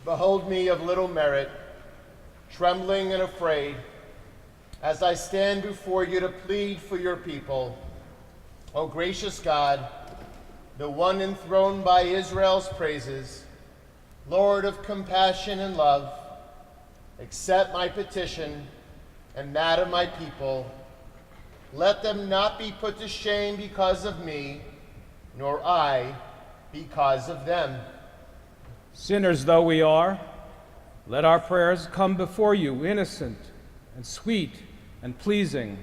Behold me of little merit, trembling and afraid, as I stand before you to plead for your people. O gracious God, the one enthroned by Israel's praises, Lord of compassion and love, accept my petition and that of my people. Let them not be put to shame because of me, nor I because of them. Sinners though we are, let our prayers come before you innocent and sweet and pleasing,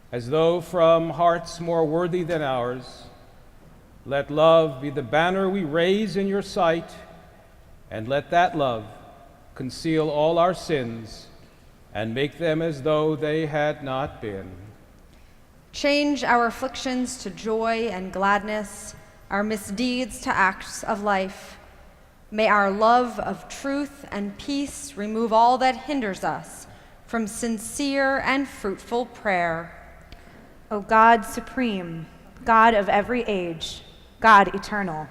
as though from hearts more worthy than ours. Let love be the banner we raise in your sight, and let that love conceal all our sins and make them as though they had not been. Change our afflictions to joy and gladness, our misdeeds to acts of life. May our love of truth and peace remove all that hinders us from sincere and fruitful prayer. O God supreme, God of every age, God eternal,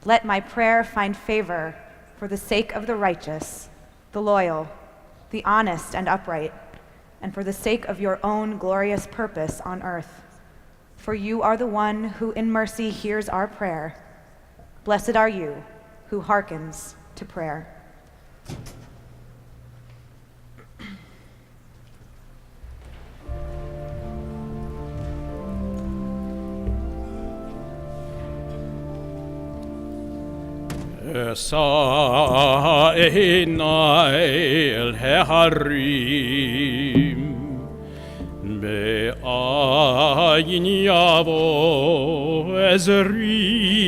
let my prayer find favor for the sake of the righteous, the loyal, the honest and upright, and for the sake of your own glorious purpose on earth. For you are the one who in mercy hears our prayer. Blessed are you who hearkens to prayer. Sa'inai el harim be'ayin yavo ezri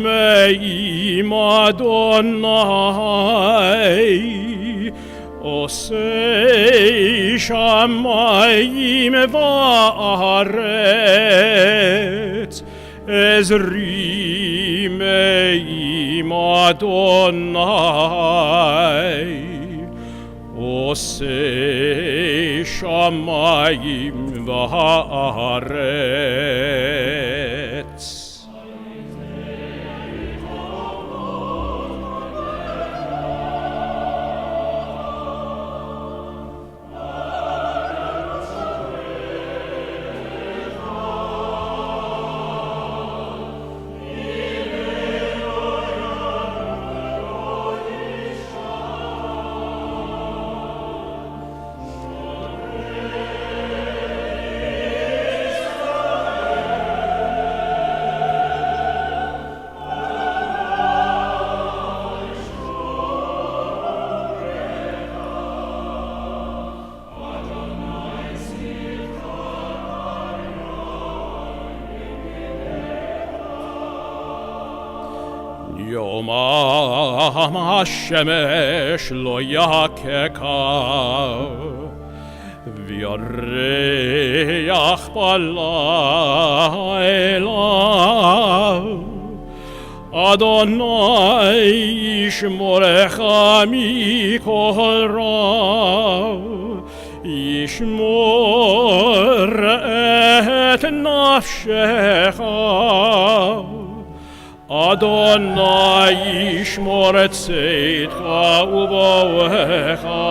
me'im Adonai osei shamayim va'aretz ezri me'im Adonai osei shamayim va'aretz. Yom HaShemesh lo yakeka v'yareach b'layla Adonai yishmorecha mikol ra yishmor et nafshecha Adonai yishmor et tzedcha u'boecha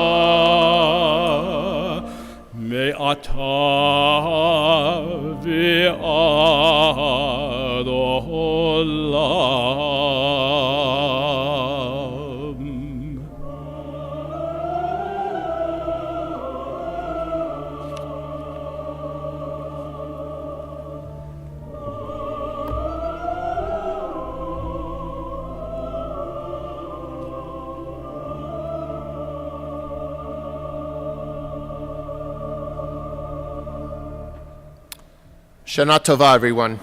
me'ata v'ad olam. Shana Tova, everyone.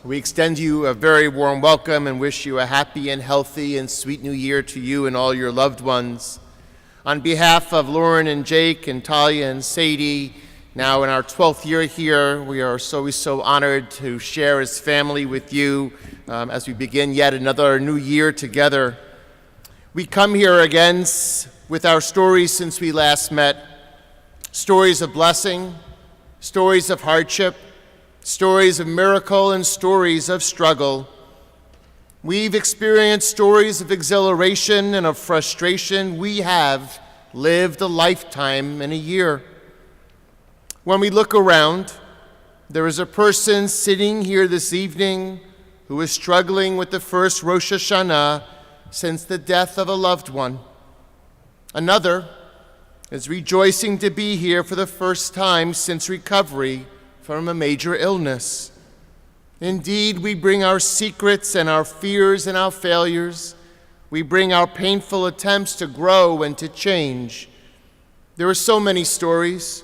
We extend you a very warm welcome and wish you a happy and healthy and sweet new year to you and all your loved ones. On behalf of Lauren and Jake and Talia and Sadie, now in our 12th year here, we are so honored to share as family with you as we begin yet another new year together. We come here again with our stories since we last met, stories of blessing, stories of hardship, stories of miracle and stories of struggle. We've experienced stories of exhilaration and of frustration. We have lived a lifetime in a year. When we look around, there is a person sitting here this evening who is struggling with the first Rosh Hashanah since the death of a loved one. Another is rejoicing to be here for the first time since recovery from a major illness. Indeed, we bring our secrets and our fears and our failures. We bring our painful attempts to grow and to change. There are so many stories,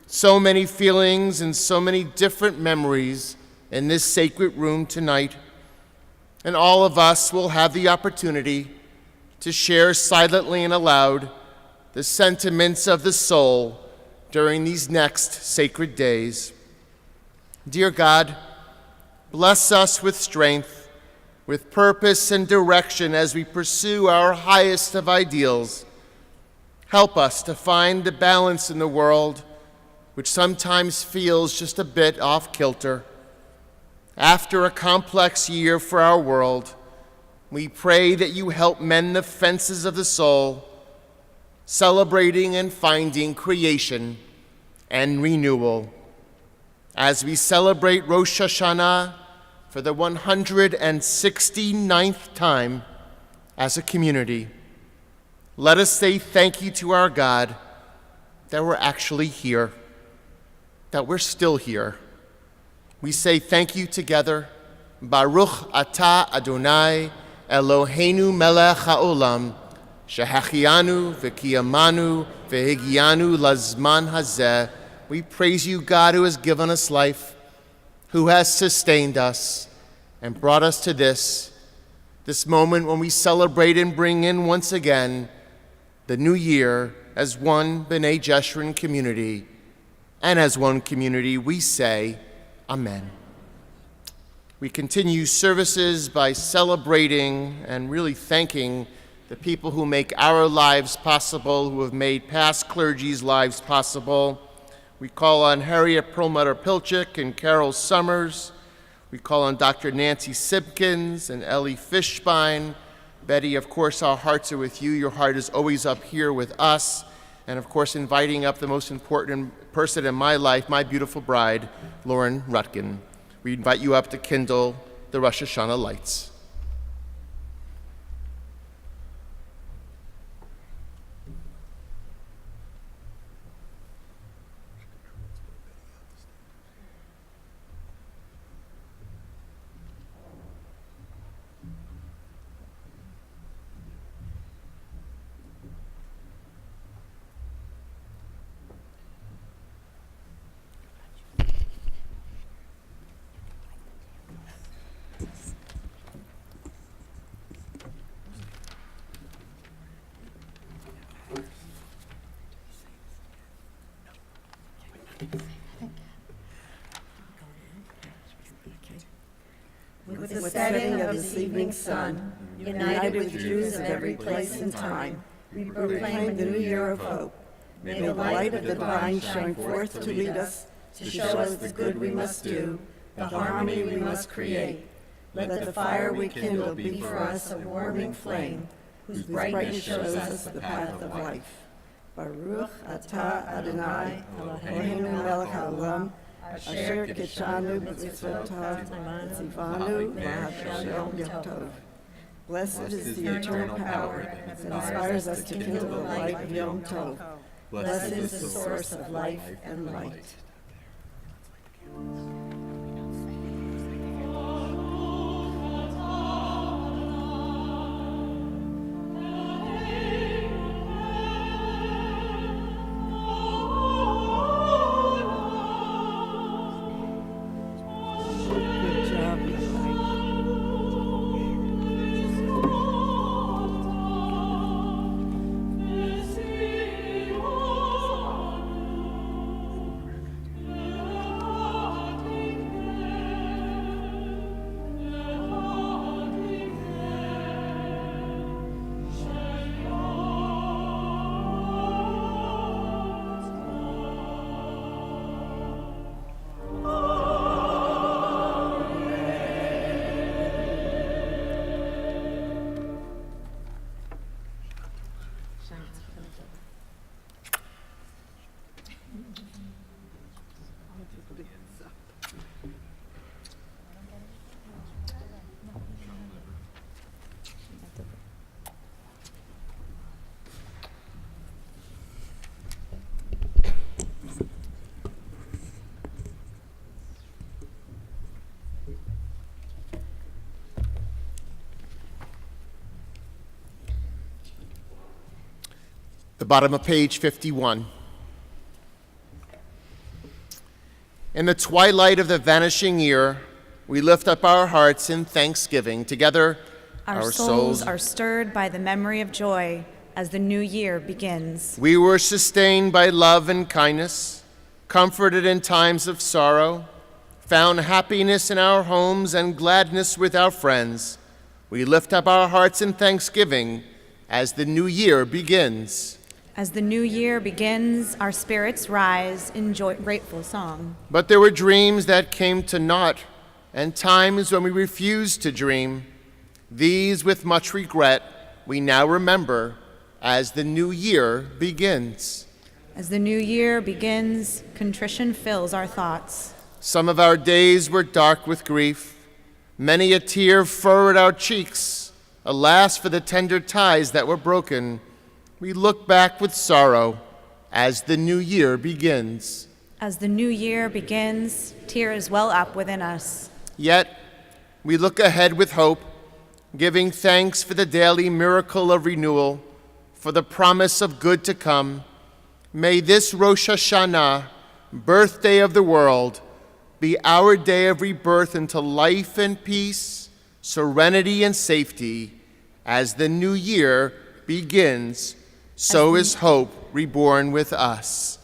so many feelings, and so many different memories in this sacred room tonight. And all of us will have the opportunity to share silently and aloud the sentiments of the soul during these next sacred days. Dear God, bless us with strength, with purpose and direction as we pursue our highest of ideals. Help us to find the balance in the world, which sometimes feels just a bit off kilter. After a complex year for our world, we pray that you help mend the fences of the soul, celebrating and finding creation and renewal. As we celebrate Rosh Hashanah for the 169th time as a community, let us say thank you to our God that we're actually here, that we're still here. We say thank you together. Baruch atah Adonai Eloheinu melech haolam, shehachianu v'kiyamanu v'higianu lazman hazeh. We praise you, God, who has given us life, who has sustained us and brought us to this moment when we celebrate and bring in once again the new year as one B'nai Jeshurun community. And as one community, we say, Amen. We continue services by celebrating and really thanking the people who make our lives possible, who have made past clergy's lives possible. We call on Harriet Perlmutter-Pilchik and Carol Summers. We call on Dr. Nancy Simpkins and Ellie Fishbein. Betty, of course, our hearts are with you. Your heart is always up here with us. And of course, inviting up the most important person in my life, my beautiful bride, Lauren Rutkin. We invite you up to kindle the Rosh Hashanah lights. With the setting of this evening sun, united with Jews of every place and time, we proclaim the new year of hope. May the light of the divine shine forth to lead us, to show us the good we must do, the harmony we must create. Let the fire we kindle be for us a warming flame, whose brightness shows us the path of life. Baruch atah Adonai Eloheinu melech haolam, asher kitshanu b'mitzvotav tzivanu v'hashem yom tov. Blessed is the eternal power that inspires us to kindle the light of Yom Tov. Blessed is the source of life and light. bottom of page 51. In the twilight of the vanishing year, we lift up our hearts in thanksgiving. Together, Our souls are stirred by the memory of joy as the new year begins. We were sustained by love and kindness, comforted in times of sorrow, found happiness in our homes and gladness with our friends. We lift up our hearts in thanksgiving as the new year begins. As the new year begins, our spirits rise in grateful song. But there were dreams that came to naught, and times when we refused to dream. These, with much regret, we now remember as the new year begins. As the new year begins, contrition fills our thoughts. Some of our days were dark with grief. Many a tear furrowed our cheeks. Alas, for the tender ties that were broken. We look back with sorrow as the new year begins. As the new year begins, tears well up within us. Yet, we look ahead with hope, giving thanks for the daily miracle of renewal, for the promise of good to come. May this Rosh Hashanah, birthday of the world, be our day of rebirth into life and peace, serenity and safety. As the new year begins, so is hope reborn with us.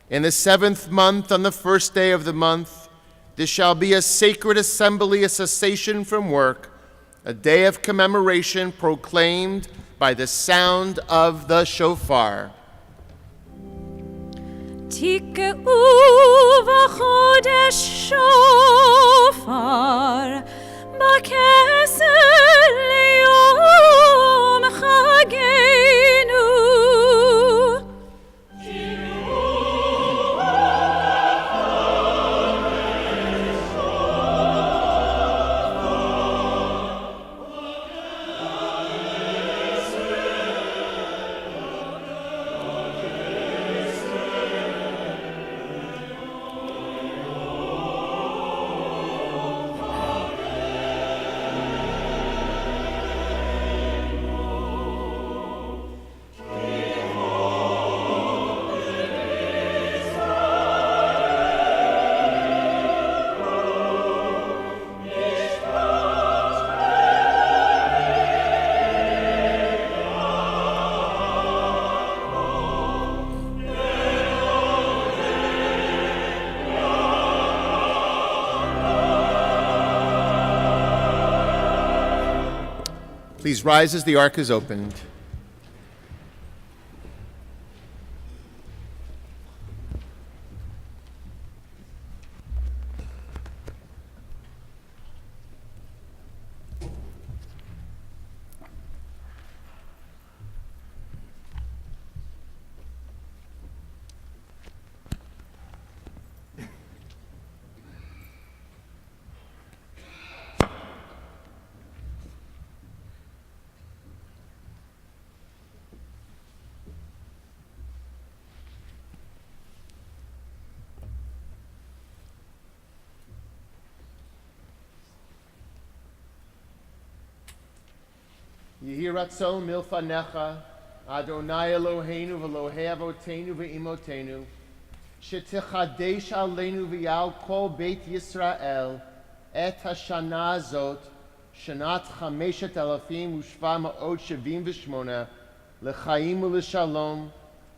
In the 7th month, on the first day of the month, this shall be a sacred assembly, a cessation from work, a day of commemoration proclaimed by the sound of the shofar. תקעו בחודש שופר בכסר ליום חגנו. Please rise as the ark is opened. Yehi ratzon milfanecha, Adonai Eloheinu v'Elohei avotenu v'imotenu, shetichadesh aleinu v'yal kol beit Yisrael, et hashana zot, shanat chameshet elafim u'shva ma'ot shevim v'shmona, l'chaim u'l'shalom,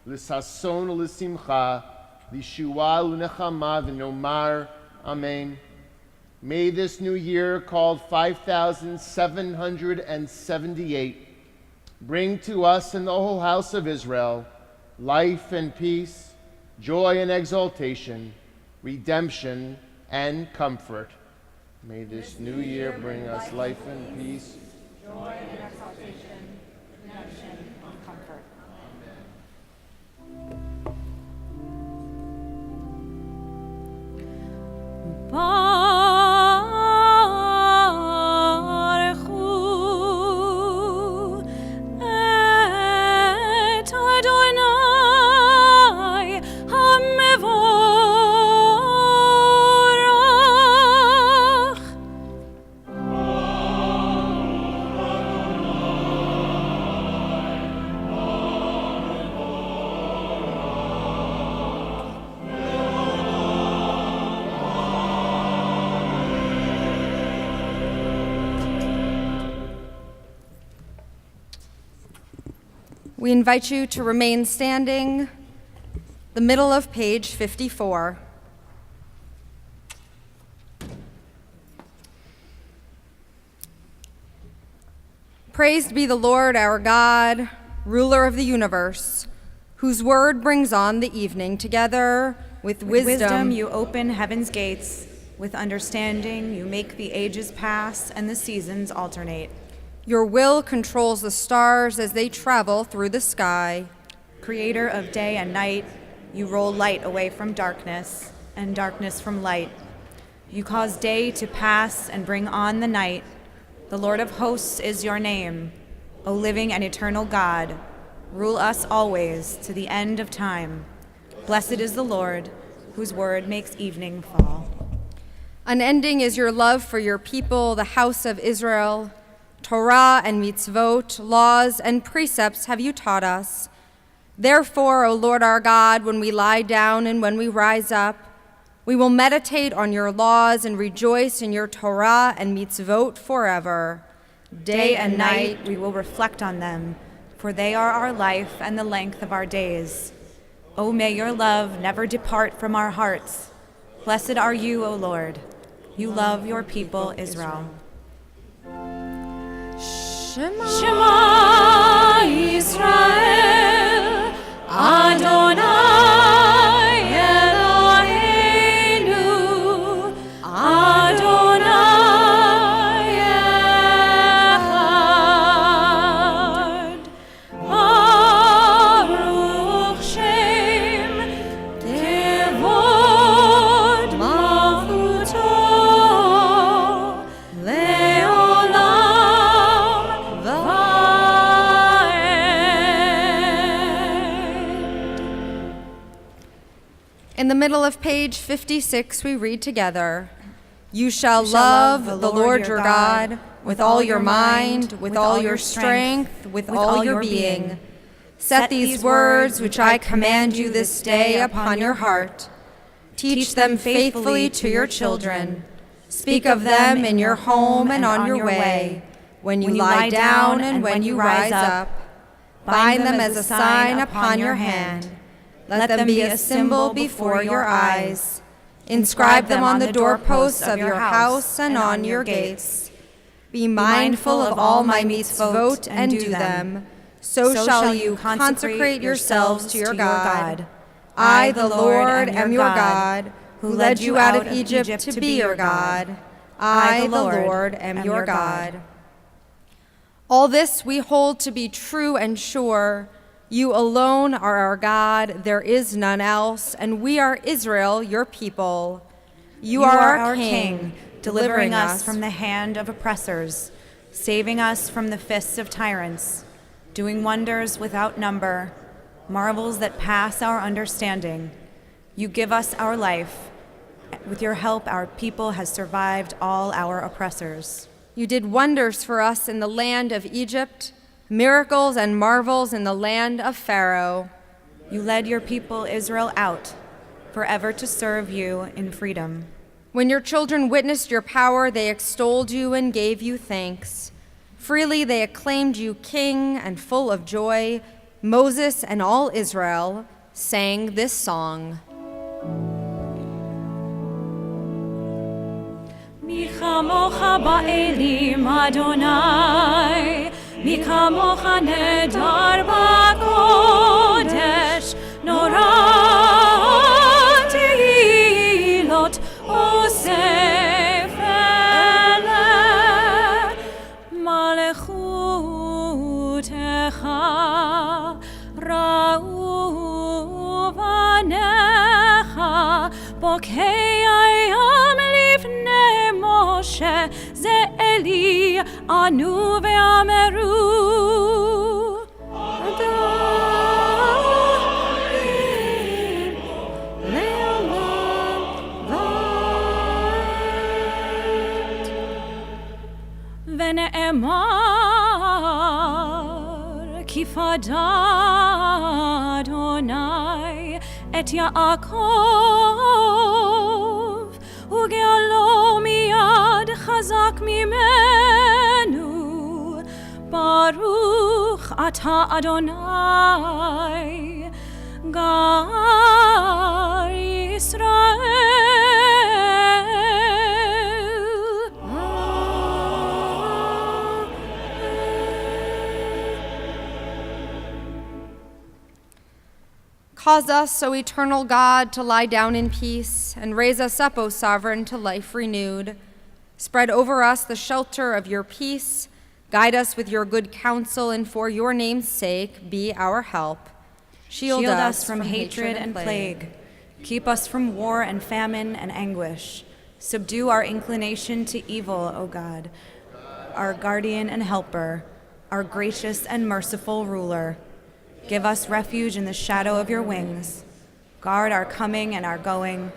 l'sason u'l'simcha, l'shua u'nechama v'nomar, Amen. May this new year, called 5778, bring to us and the whole house of Israel life and peace, joy and exaltation, redemption and comfort. May this new year bring us life and peace, Joy and exaltation, redemption and comfort. We invite you to remain standing, the middle of page 54. Praised be the Lord our God, ruler of the universe, whose word brings on the evening together with wisdom. You open heaven's gates. With understanding, you make the ages pass and the seasons alternate. Your will controls the stars as they travel through the sky. Creator of day and night, you roll light away from darkness and darkness from light. You cause day to pass and bring on the night. The Lord of hosts is your name, O living and eternal God. Rule us always to the end of time. Blessed is the Lord, whose word makes evening fall. Unending is your love for your people, the house of Israel. Torah and mitzvot, laws and precepts have you taught us. Therefore, O Lord our God, when we lie down and when we rise up, we will meditate on your laws and rejoice in your Torah and mitzvot forever. Day and night we will reflect on them, for they are our life and the length of our days. O may your love never depart from our hearts. Blessed are you, O Lord. You love your people, Israel. Shema Yisrael, Adonai Eloheinu, Adonai Echad. Baruch Shem Kevod Malchuto Leolam Vaed. In the middle of page 56, we read together, You shall love the Lord your God with all your mind, with all your strength, with all your being. Set these words which I command you this day upon your heart. Teach them faithfully to your children. Speak of them in your home and on your way, when you lie down and when you rise up. Bind them as a sign upon your hand. Let them be a symbol before your eyes. Inscribe them on the doorposts of your house and on your gates. Be mindful of all my mitzvot and do them. So shall you consecrate yourselves to your God. I, the Lord, am your God, who led you out of Egypt to be your God. I, the Lord, am your God. All this we hold to be true and sure. You alone are our God, there is none else, and we are Israel, your people. You are our King, delivering us from the hand of oppressors, saving us from the fists of tyrants, doing wonders without number, marvels that pass our understanding. You give us our life. With your help, our people has survived all our oppressors. You did wonders for us in the land of Egypt, miracles and marvels in the land of Pharaoh. You led your people Israel out, forever to serve you in freedom. When your children witnessed your power, they extolled you and gave you thanks. Freely they acclaimed you king, and full of joy, Moses and all Israel sang this song. Mi chamocha ba'elim Adonai, Mi kamocha nedar b'kodesh, Nora tehilot osef ele, Malechutecha ra'u vanecha, Bokei ayam lifnei Moshe, Ze Eli anu ve'ameru. Adonai le'olam vaed. Ve'ne'emar ki fada Adonai et Yaakov uge'alo miyad chazak mimenu Baruch Ata Adonai Gar Yisrael. Cause us, O eternal God, to lie down in peace, and raise us up, O sovereign, to life renewed. Spread over us the shelter of your peace. Guide us with your good counsel, and for your name's sake, be our help. Shield us from hatred and plague. Keep us from war and famine and anguish. Subdue our inclination to evil, O God, our guardian and helper, our gracious and merciful ruler. Give us refuge in the shadow of your wings. Guard our coming and our going,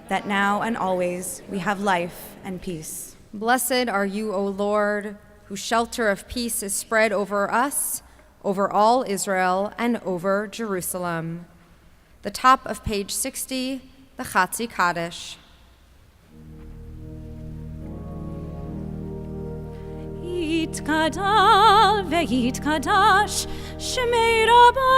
that now and always we have life and peace. Blessed are you, O Lord, whose shelter of peace is spread over us, over all Israel, and over Jerusalem. The top of page 60, the Chatzi Kaddish. Yitkadal veyitkadash Shemei Rabba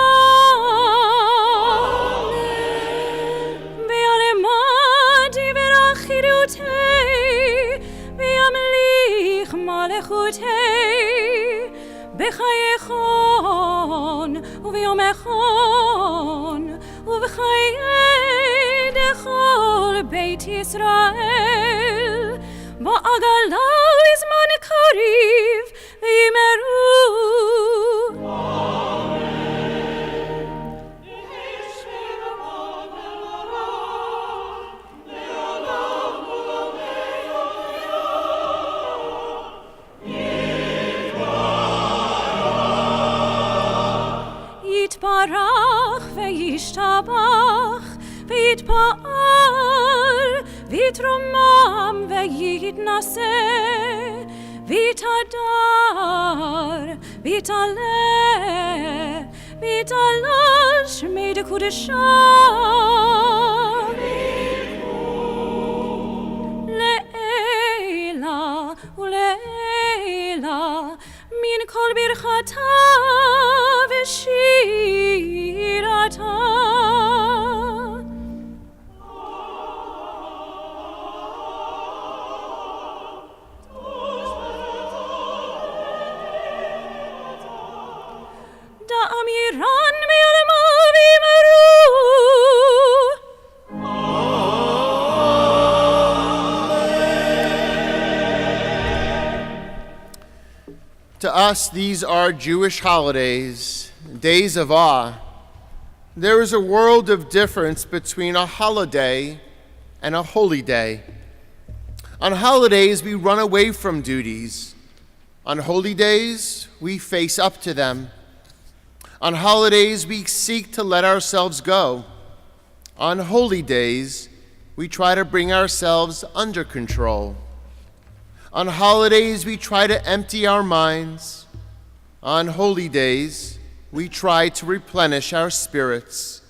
Be'alemadi verachirutei Be'amlich malechutei Bechayechon uve'yomechon Uvechaye dechol Beit Yisrael Ba'agala izman kariv v'yimeru. Yitbarach ve'yishtabach ve'yitpa'al Vitrumam ve'yitnase, vitadar, vitale, vitalal shmei de kudeshah. Le'ela ule'ela min kol birchata v'shirata. To us, these are Jewish holidays, days of awe. There is a world of difference between a holiday and a holy day. On holidays, we run away from duties. On holy days, we face up to them. On holidays, we seek to let ourselves go. On holy days, we try to bring ourselves under control. On holidays, we try to empty our minds. On holy days, we try to replenish our spirits.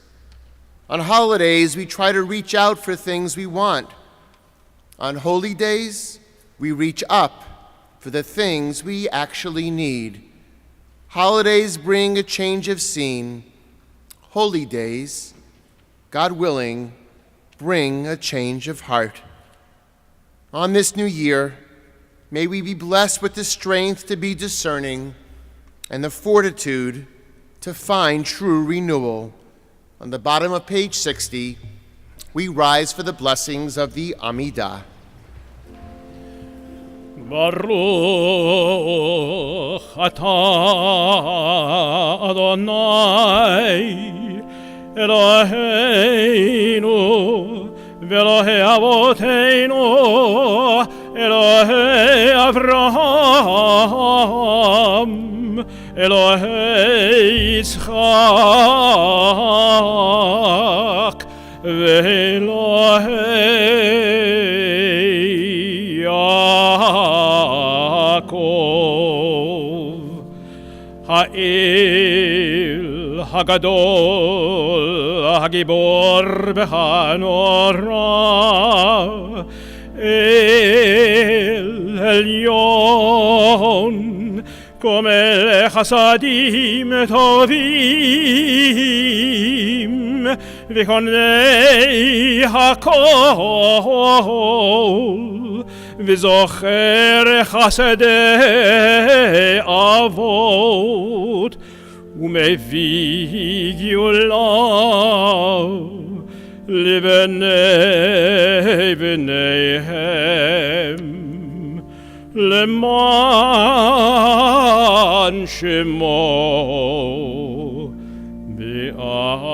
On holidays, we try to reach out for things we want. On holy days, we reach up for the things we actually need. Holidays bring a change of scene. Holy days, God willing, bring a change of heart. On this new year, may we be blessed with the strength to be discerning and the fortitude to find true renewal. On the bottom of page 60, we rise for the blessings of the Amidah. Baruch atah Adonai Eloheinu Ve'Elohei Avoteinu Elohei Avraham Elohei Yitzchak Ve'Elohei Yaakov Ha'il Hagadol Hagibor B'Hanora El Elyon come חסדים טובים וקונה הכל וזוכר חסדי אבות ומביא גאולה לבני בניהם למען שמו באהבה.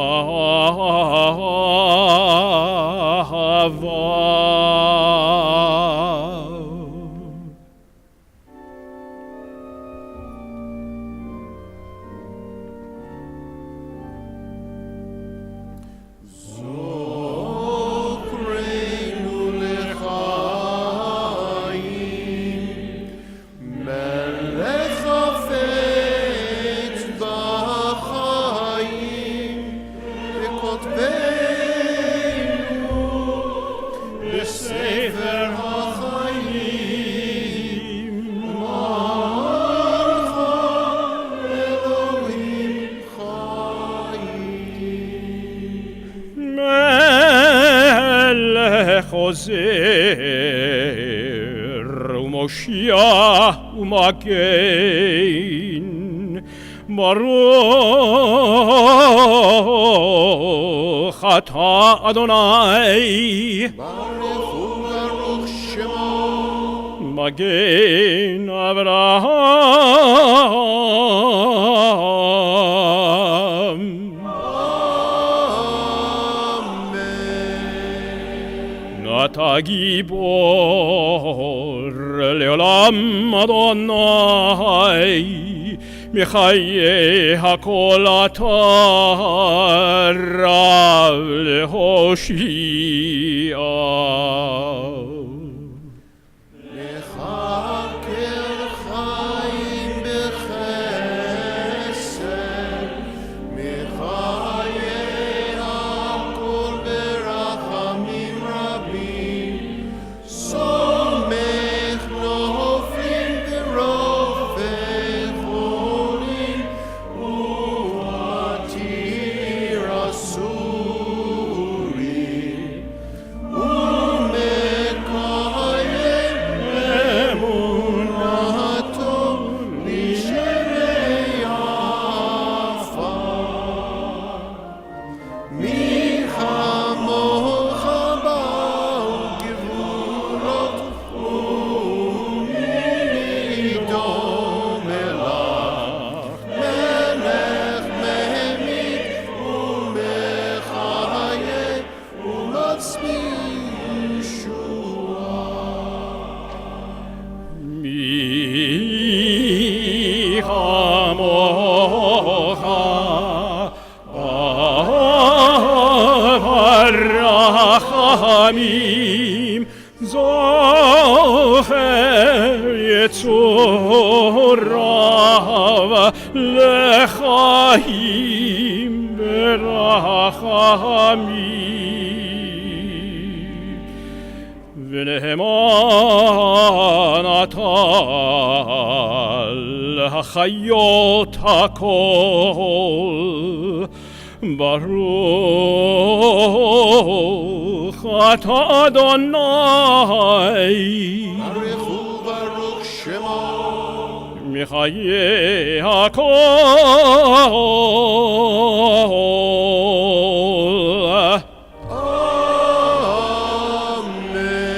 חוזר ומושיע ומגן ברוך אתה אדוני ברוך שמו מגן אברהם אתה גיבור לעולם אדוני מחיי הכל אתה רב להושיע לך כל חיים בחסד מחיי הכל ברחמים רבים סומך נופלים ברופא חולים ועתיר אסורים ומקיים אמונתו נשארי עפר מי כמוך באו גבורות ומי דומה לך מלך מהמיט ומחיה ומצביא ישועה מי כמוך ברחמים זוכר יצוריו לחיים ברחמים ונאמן אתה לחיות הכל ברוך אתה אדוני ברוך שמו מחיי הכל אמן.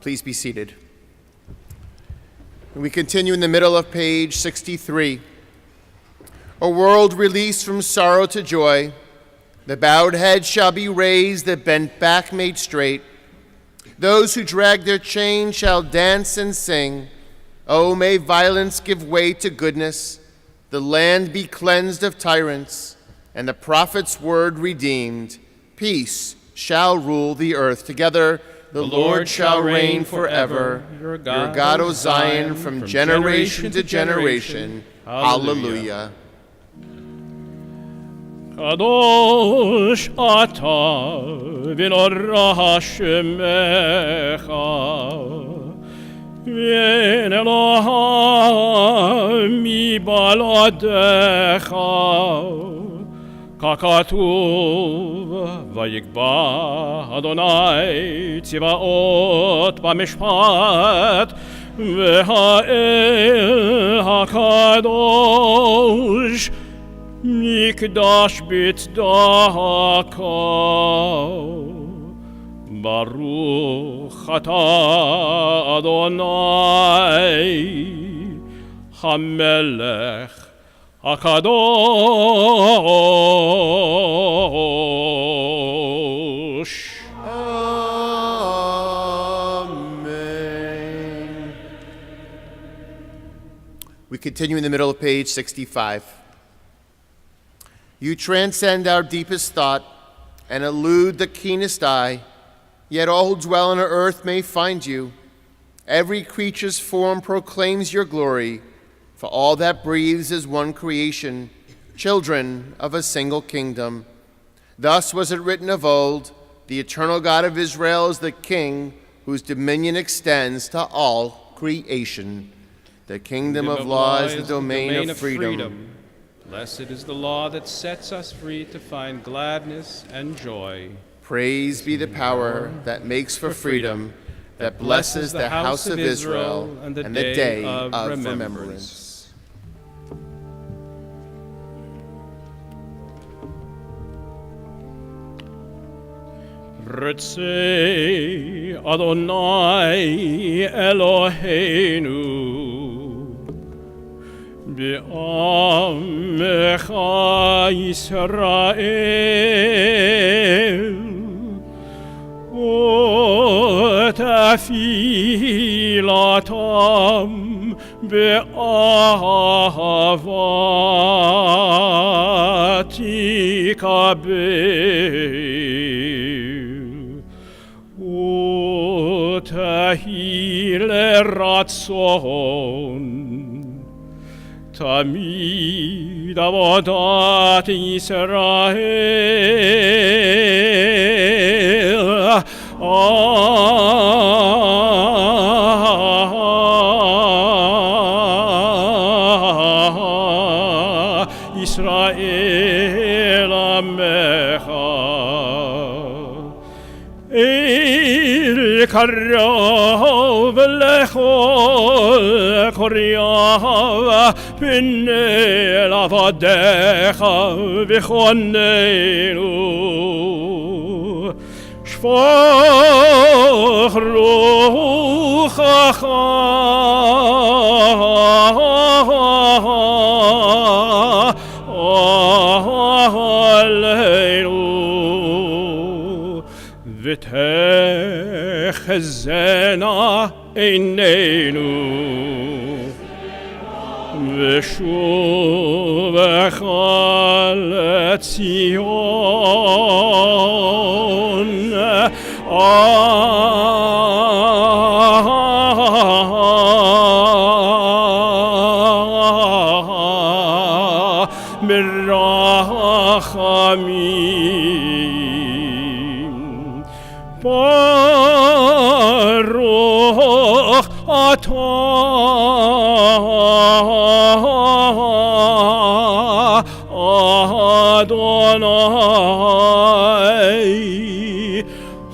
Please be seated. We continue in the middle of page 63. A world released from sorrow to joy, the bowed head shall be raised, the bent back made straight. Those who drag their chain shall dance and sing. Oh, may violence give way to goodness, the land be cleansed of tyrants, and the prophet's word redeemed. Peace shall rule the earth. Together, The Lord shall reign forever. Your God, O Zion, from generation to generation. Hallelujah. Kadosh ata v'norah shemecha v'neloha mibaladecha kakatuv vayikba Adonai tziva'ot b'mishpat v'ha'el hakadosh Mikdash bitdaka Baruch atah Adonai Hamelech HaKadosh. Amen. We continue in the middle of page 65. You transcend our deepest thought and elude the keenest eye, yet all who dwell on earth may find you. Every creature's form proclaims your glory, for all that breathes is one creation, children of a single kingdom. Thus was it written of old, the eternal God of Israel is the King whose dominion extends to all creation. The kingdom of law is the domain of freedom. Blessed is the law that sets us free to find gladness and joy. Praise be the power that makes for freedom, that blesses the house of Israel and the day of remembrance. Ritzei Adonai Eloheinu Be'amecha Yisrael Otafilatam Be'ahavati Kabel Otahile Ratzon Tamid avodat Yisrael Yisrael Amecha Karov lechol Koryah P'nei lavadecha v'choneinu Shfoch ruchacha aleinu V'techezena einenu V'shuvecha leTzion Mirachamim Baruch atah Adonai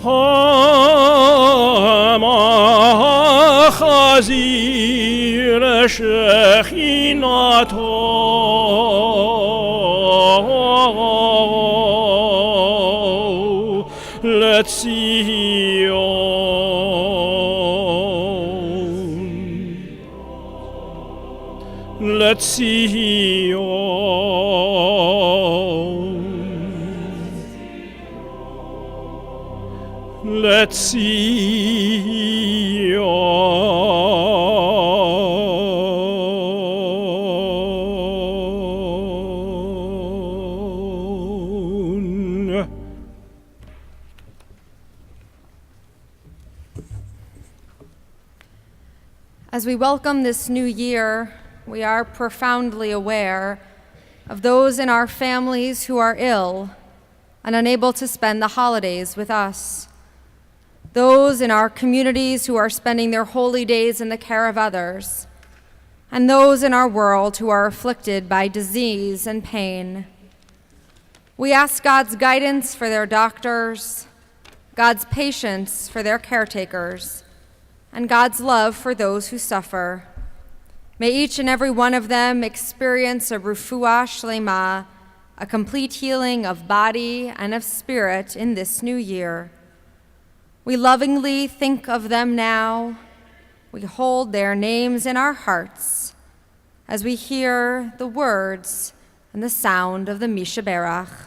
Hamachazir Shechinato As we welcome this new year, we are profoundly aware of those in our families who are ill and unable to spend the holidays with us. Those in our communities who are spending their holy days in the care of others, and those in our world who are afflicted by disease and pain. We ask God's guidance for their doctors, God's patience for their caretakers, and God's love for those who suffer. May each and every one of them experience a refuah shlema, a complete healing of body and of spirit in this new year. We lovingly think of them now. We hold their names in our hearts as we hear the words and the sound of the Mishaberach.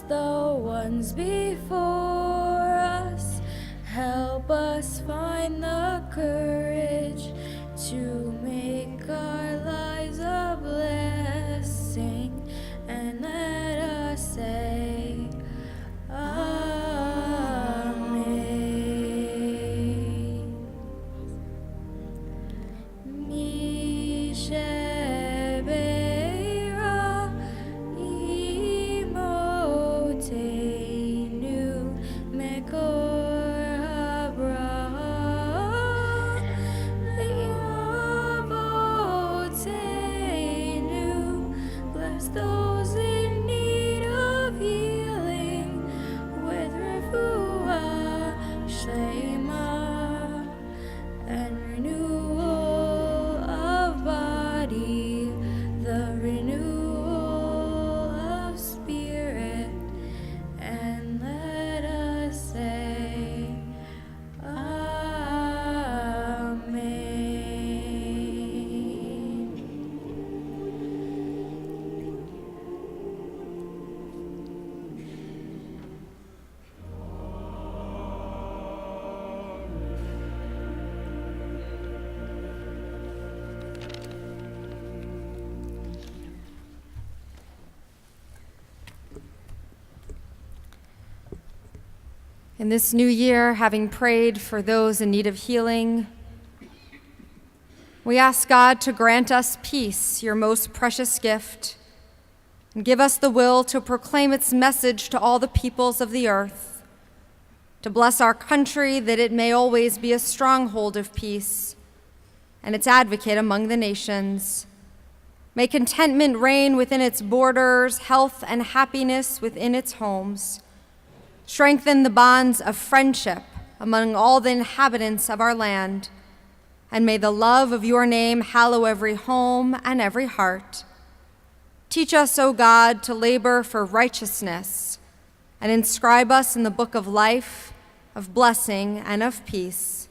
The ones before us, help us find the courage to make our lives a blessing, and let us say Amen. Those in need of healing with refuah shlema and renewal of body, the renewal of spirit, and let us say Amen. In this new year, having prayed for those in need of healing, we ask God to grant us peace, your most precious gift, and give us the will to proclaim its message to all the peoples of the earth, to bless our country that it may always be a stronghold of peace and its advocate among the nations. May contentment reign within its borders, health and happiness within its homes. Strengthen the bonds of friendship among all the inhabitants of our land, and may the love of your name hallow every home and every heart. Teach us, O God, to labor for righteousness, and inscribe us in the book of life, of blessing, and of peace.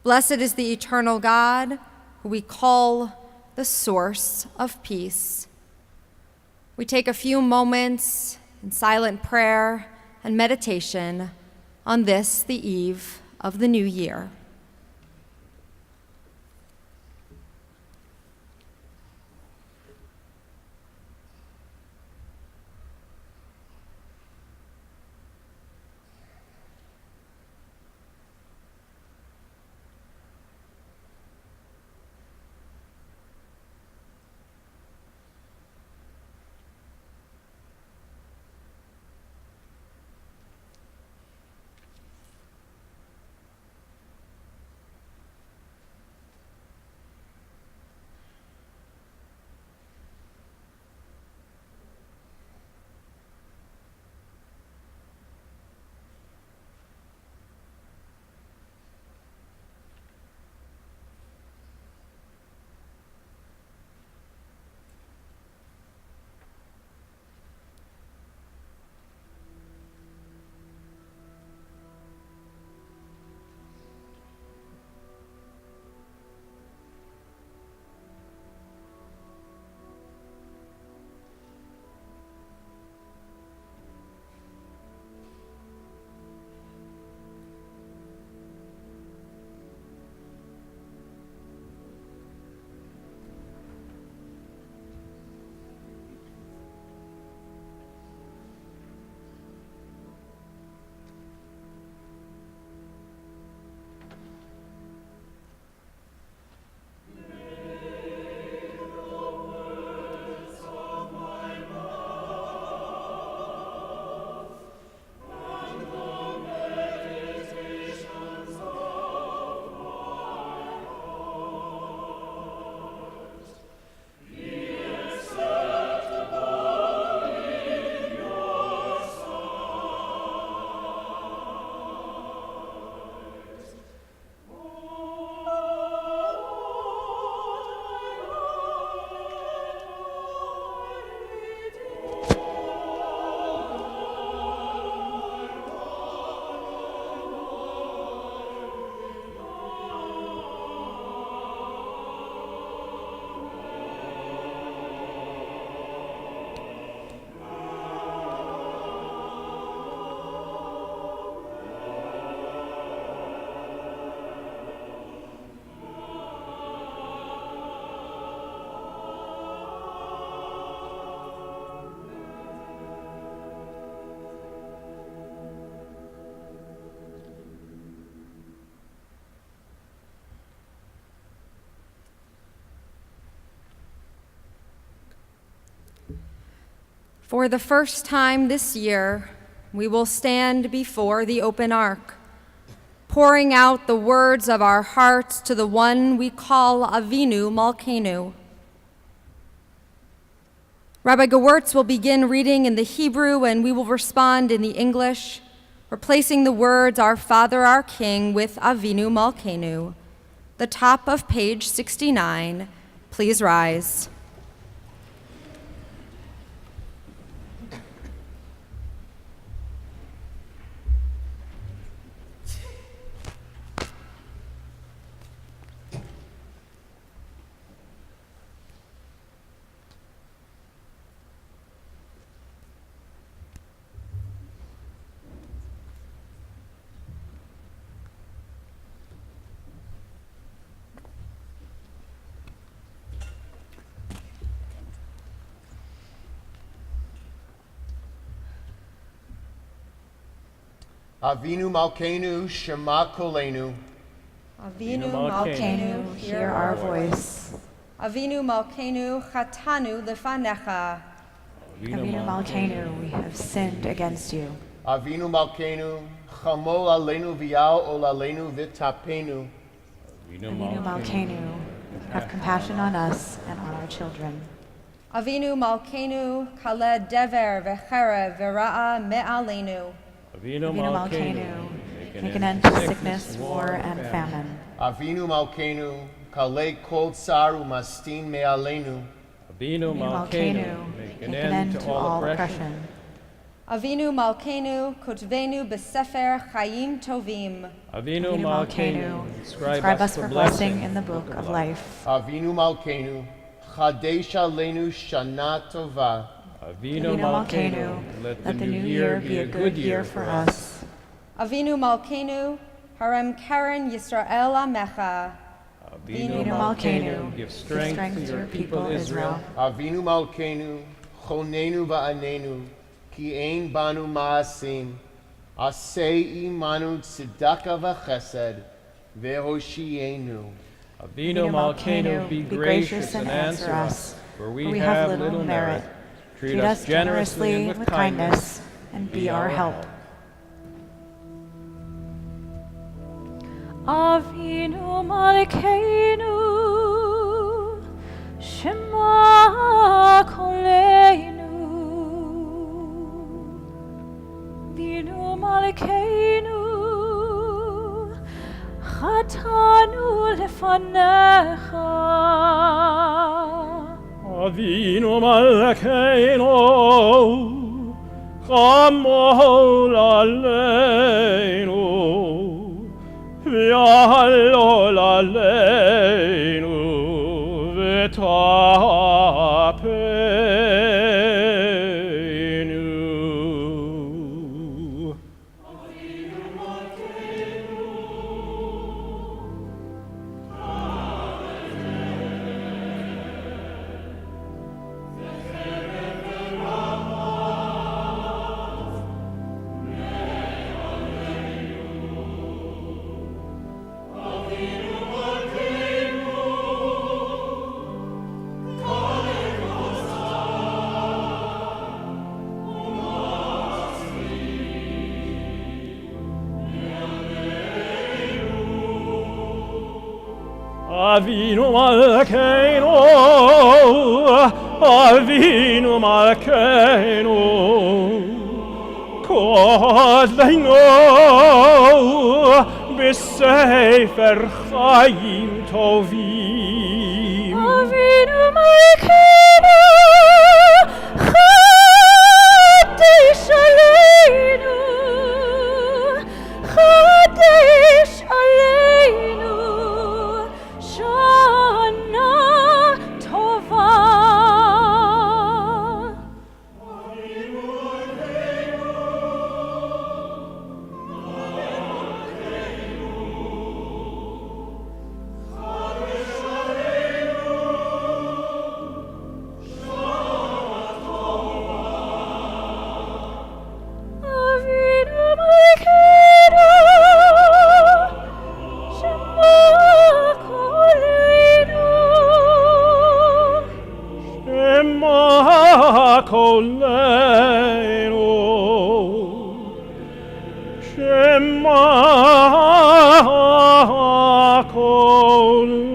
Blessed is the eternal God, who we call the source of peace. We take a few moments in silent prayer and meditation on this, the eve of the new year. For the first time this year, we will stand before the open ark, pouring out the words of our hearts to the one we call Avinu Malkeinu. Rabbi Gewurtz will begin reading in the Hebrew and we will respond in the English, replacing the words Our Father, Our King with Avinu Malkeinu. The top of page 69. Please rise. Avinu Malkeinu, Shema Kolenu. Avinu Malkeinu, hear our voice. Avinu Malkeinu, Chatanu Lefanecha. Avinu Malkeinu, we have sinned against you. Avinu Malkeinu, Chamol Aleinu Vial Ol Aleinu Vitapenu. Avinu Malkeinu, have compassion on us and on our children. Avinu Malkeinu, Kale Dever V'cherev V'ra'a Me'aleinu. Avinu Malkeinu, make an end to sickness, war, and famine. Avinu Malkeinu, Kale Kol Tsar Umastin Me'aleinu. Avinu Malkeinu, make an end to all oppression. Avinu Malkeinu, Kotvenu B'Sefer Chaim Tovim. Avinu Malkeinu, inscribe us for blessing in the book of life. Avinu Malkeinu, Chadesh Aleinu Shana Tova. Avinu Malkeinu, let the new year be a good year for us. Avinu Malkeinu, Harem Karen Yisrael Amecha. Avinu Malkeinu, give strength to your people Israel. Avinu Malkeinu, Chonenu Va'anenu, Ki Ein Banu Ma'asim, Asei Imanu Tzedaka V'Chesed, Ve'hoshienu. Avinu Malkeinu, be gracious and answer us, for we have little merit. Treat us generously and with kindness, and be our help. Avinu Malkeinu, Shema Kolenu. Avinu Malkeinu, Chatanu Lefanecha. Avinu Malkeinu, Chamol Aleinu, V'yalol Aleinu, V'tapenu. Avinu Malkeinu, Avinu Malkeinu, Kodleinu b'Sefer Chaim Tovim. Avinu Malkeinu, Chadesh Aleinu, Chadesh Aleinu, Shana Tova. Avinu kolenu Shema kolenu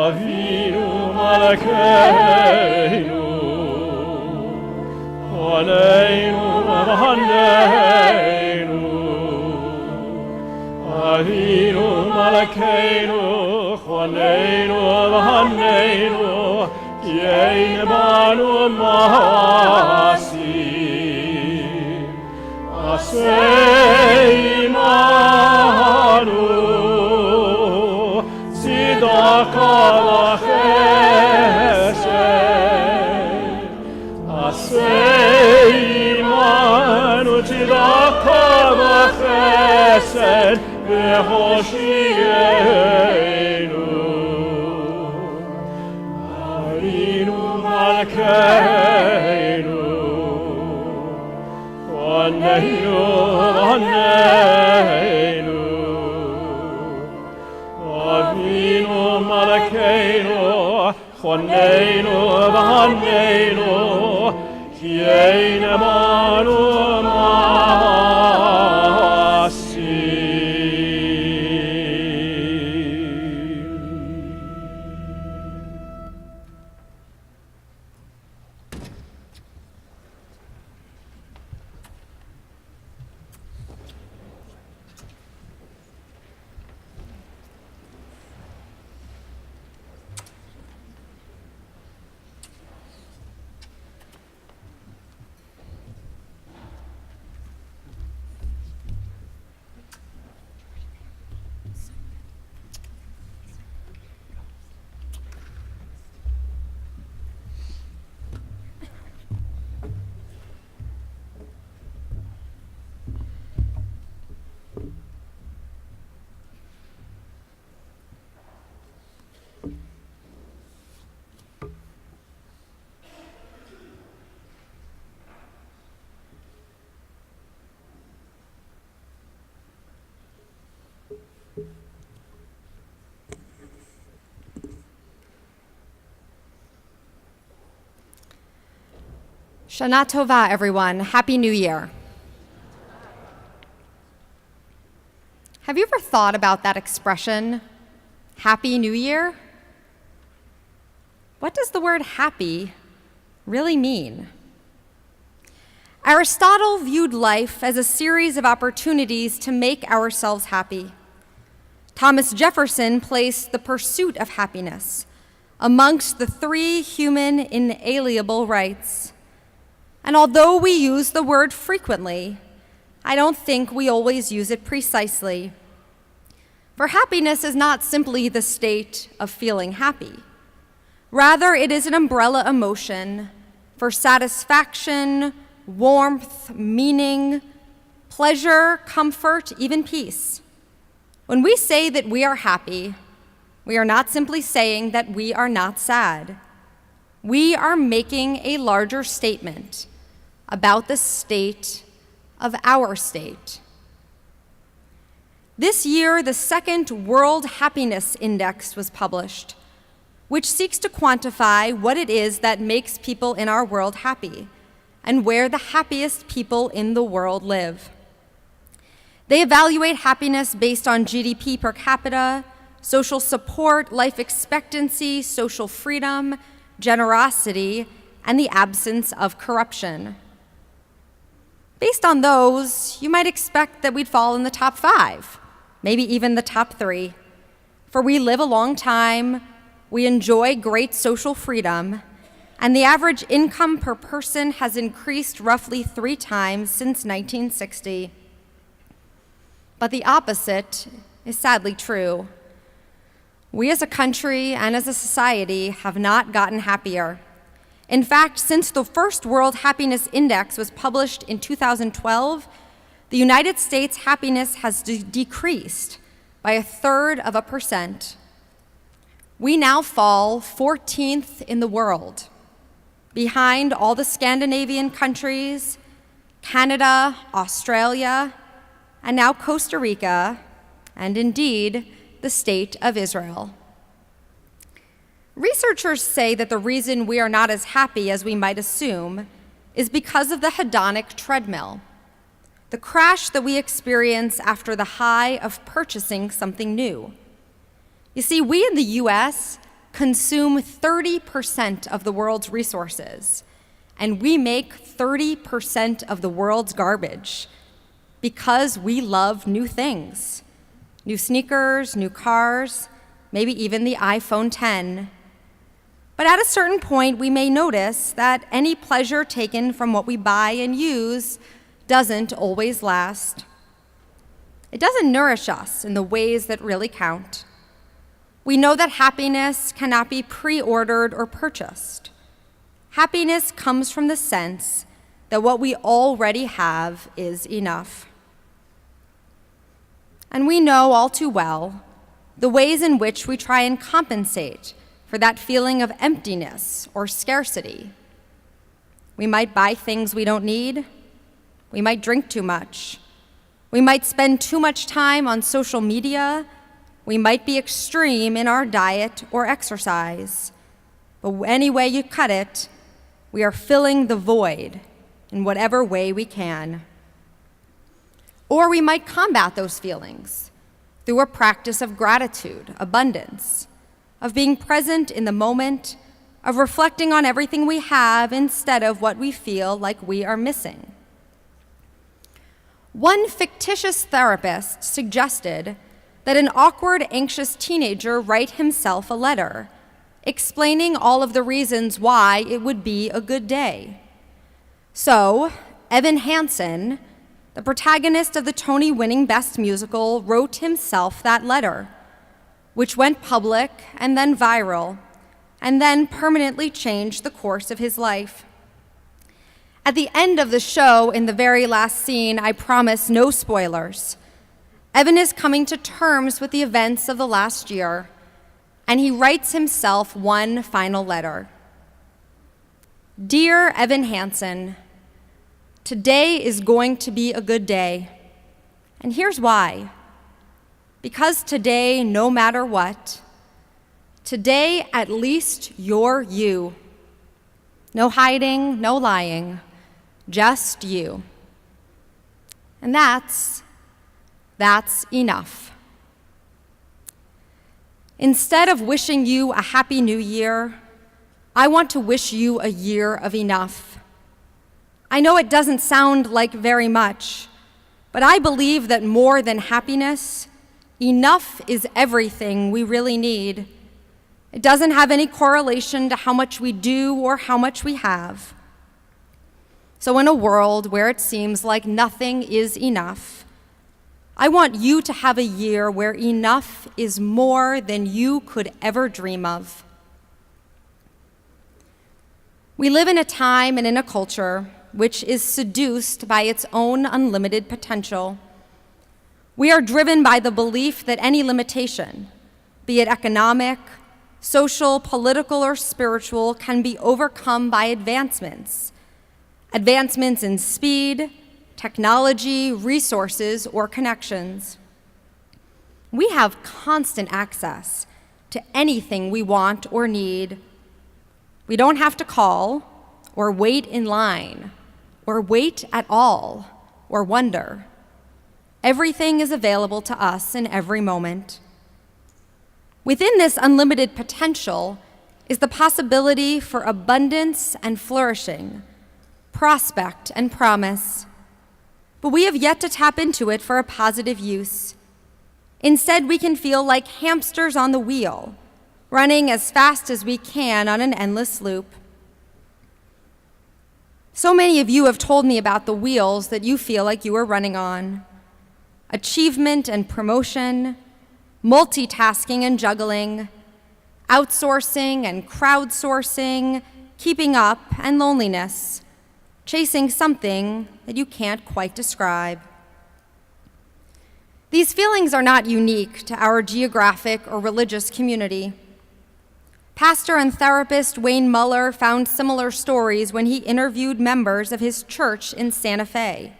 Avinu Malkeinu Choneinu V'Haneinu Avinu Malkeinu Choneinu V'Haneinu Yein banu Masim Asei imanu Tzidaka v'chesed Asei imanu tzidaka v'chesed v'hoshiyenu Avinu Malkeinu Choneinu v'Haneinu Avinu Malkeinu, Choneinu v'Haneinu, Yein banu Shana Tova, everyone. Happy New Year. Have you ever thought about that expression, Happy New Year? What does the word happy really mean? Aristotle viewed life as a series of opportunities to make ourselves happy. Thomas Jefferson placed the pursuit of happiness amongst the three human inalienable rights. And although we use the word frequently, I don't think we always use it precisely. For happiness is not simply the state of feeling happy. Rather, it is an umbrella emotion for satisfaction, warmth, meaning, pleasure, comfort, even peace. When we say that we are happy, we are not simply saying that we are not sad. We are making a larger statement about the state of our state. This year, the second World Happiness Index was published, which seeks to quantify what it is that makes people in our world happy and where the happiest people in the world live. They evaluate happiness based on GDP per capita, social support, life expectancy, social freedom, generosity, and the absence of corruption. Based on those, you might expect that we'd fall in the top 5, maybe even the top 3. For we live a long time, we enjoy great social freedom, and the average income per person has increased roughly 3 times since 1960. But the opposite is sadly true. We as a country and as a society have not gotten happier. In fact, since the first World Happiness Index was published in 2012, the United States' happiness has decreased by 1/3%. We now fall 14th in the world. behind all the Scandinavian countries, Canada, Australia, and now Costa Rica, and indeed, the state of Israel. Researchers say that the reason we are not as happy as we might assume is because of the hedonic treadmill, the crash that we experience after the high of purchasing something new. You see, we in the US consume 30% of the world's resources, and we make 30% of the world's garbage because we love new things. New sneakers, new cars, maybe even the iPhone 10. But at a certain point, we may notice that any pleasure taken from what we buy and use doesn't always last. It doesn't nourish us in the ways that really count. We know that happiness cannot be pre-ordered or purchased. Happiness comes from the sense that what we already have is enough. And we know all too well the ways in which we try and compensate for that feeling of emptiness or scarcity. We might buy things we don't need. We might drink too much. We might spend too much time on social media. We might be extreme in our diet or exercise. But any way you cut it, we are filling the void in whatever way we can. Or we might combat those feelings through a practice of gratitude, abundance, of being present in the moment, of reflecting on everything we have instead of what we feel like we are missing. One fictitious therapist suggested that an awkward, anxious teenager write himself a letter, explaining all of the reasons why it would be a good day. So, Evan Hansen, the protagonist of the Tony-winning Best Musical, wrote himself that letter, which went public and then viral, and then permanently changed the course of his life. At the end of the show, in the very last scene, I promise no spoilers, Evan is coming to terms with the events of the last year, and he writes himself one final letter. Dear Evan Hansen, today is going to be a good day, and here's why. Because today, no matter what, today at least you're you. No hiding, no lying, just you. And that's enough. Instead of wishing you a happy new year, I want to wish you a year of enough. I know it doesn't sound like very much, but I believe that more than happiness, enough is everything we really need. It doesn't have any correlation to how much we do or how much we have. So in a world where it seems like nothing is enough, I want you to have a year where enough is more than you could ever dream of. We live in a time and in a culture which is seduced by its own unlimited potential. We are driven by the belief that any limitation, be it economic, social, political, or spiritual, can be overcome by advancements in speed, technology, resources, or connections. We have constant access to anything we want or need. We don't have to call, or wait in line, or wait at all, or wonder. Everything is available to us in every moment. Within this unlimited potential is the possibility for abundance and flourishing, prospect and promise. But we have yet to tap into it for a positive use. Instead, we can feel like hamsters on the wheel, running as fast as we can on an endless loop. So many of you have told me about the wheels that you feel like you are running on. Achievement and promotion, multitasking and juggling, outsourcing and crowdsourcing, keeping up and loneliness, chasing something that you can't quite describe. These feelings are not unique to our geographic or religious community. Pastor and therapist Wayne Muller found similar stories when he interviewed members of his church in Santa Fe.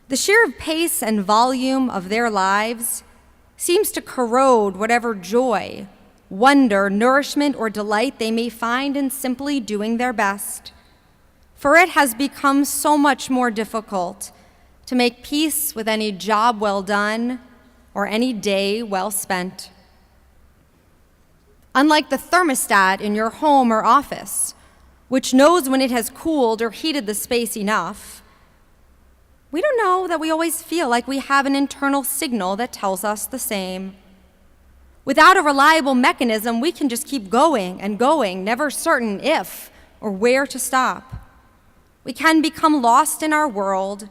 The sheer pace and volume of their lives seems to corrode whatever joy, wonder, nourishment, or delight they may find in simply doing their best. For it has become so much more difficult to make peace with any job well done or any day well spent. Unlike the thermostat in your home or office, which knows when it has cooled or heated the space enough, we don't know that we always feel like we have an internal signal that tells us the same. Without a reliable mechanism, we can just keep going and going, never certain if or where to stop. We can become lost in our world,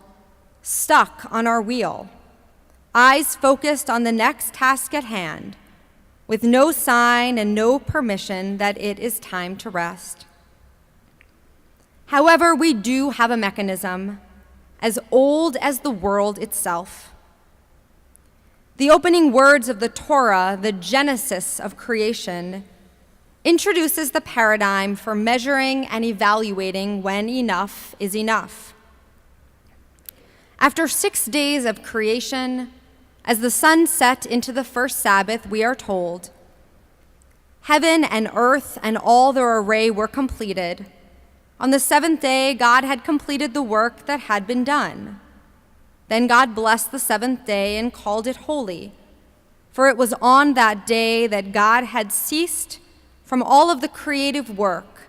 stuck on our wheel, eyes focused on the next task at hand, with no sign and no permission that it is time to rest. However, we do have a mechanism as old as the world itself. The opening words of the Torah, the genesis of creation, introduces the paradigm for measuring and evaluating when enough is enough. After 6 days of creation, as the sun set into the first Sabbath, we are told, heaven and earth and all their array were completed. On the seventh day, God had completed the work that had been done. Then God blessed the seventh day and called it holy, for it was on that day that God had ceased from all of the creative work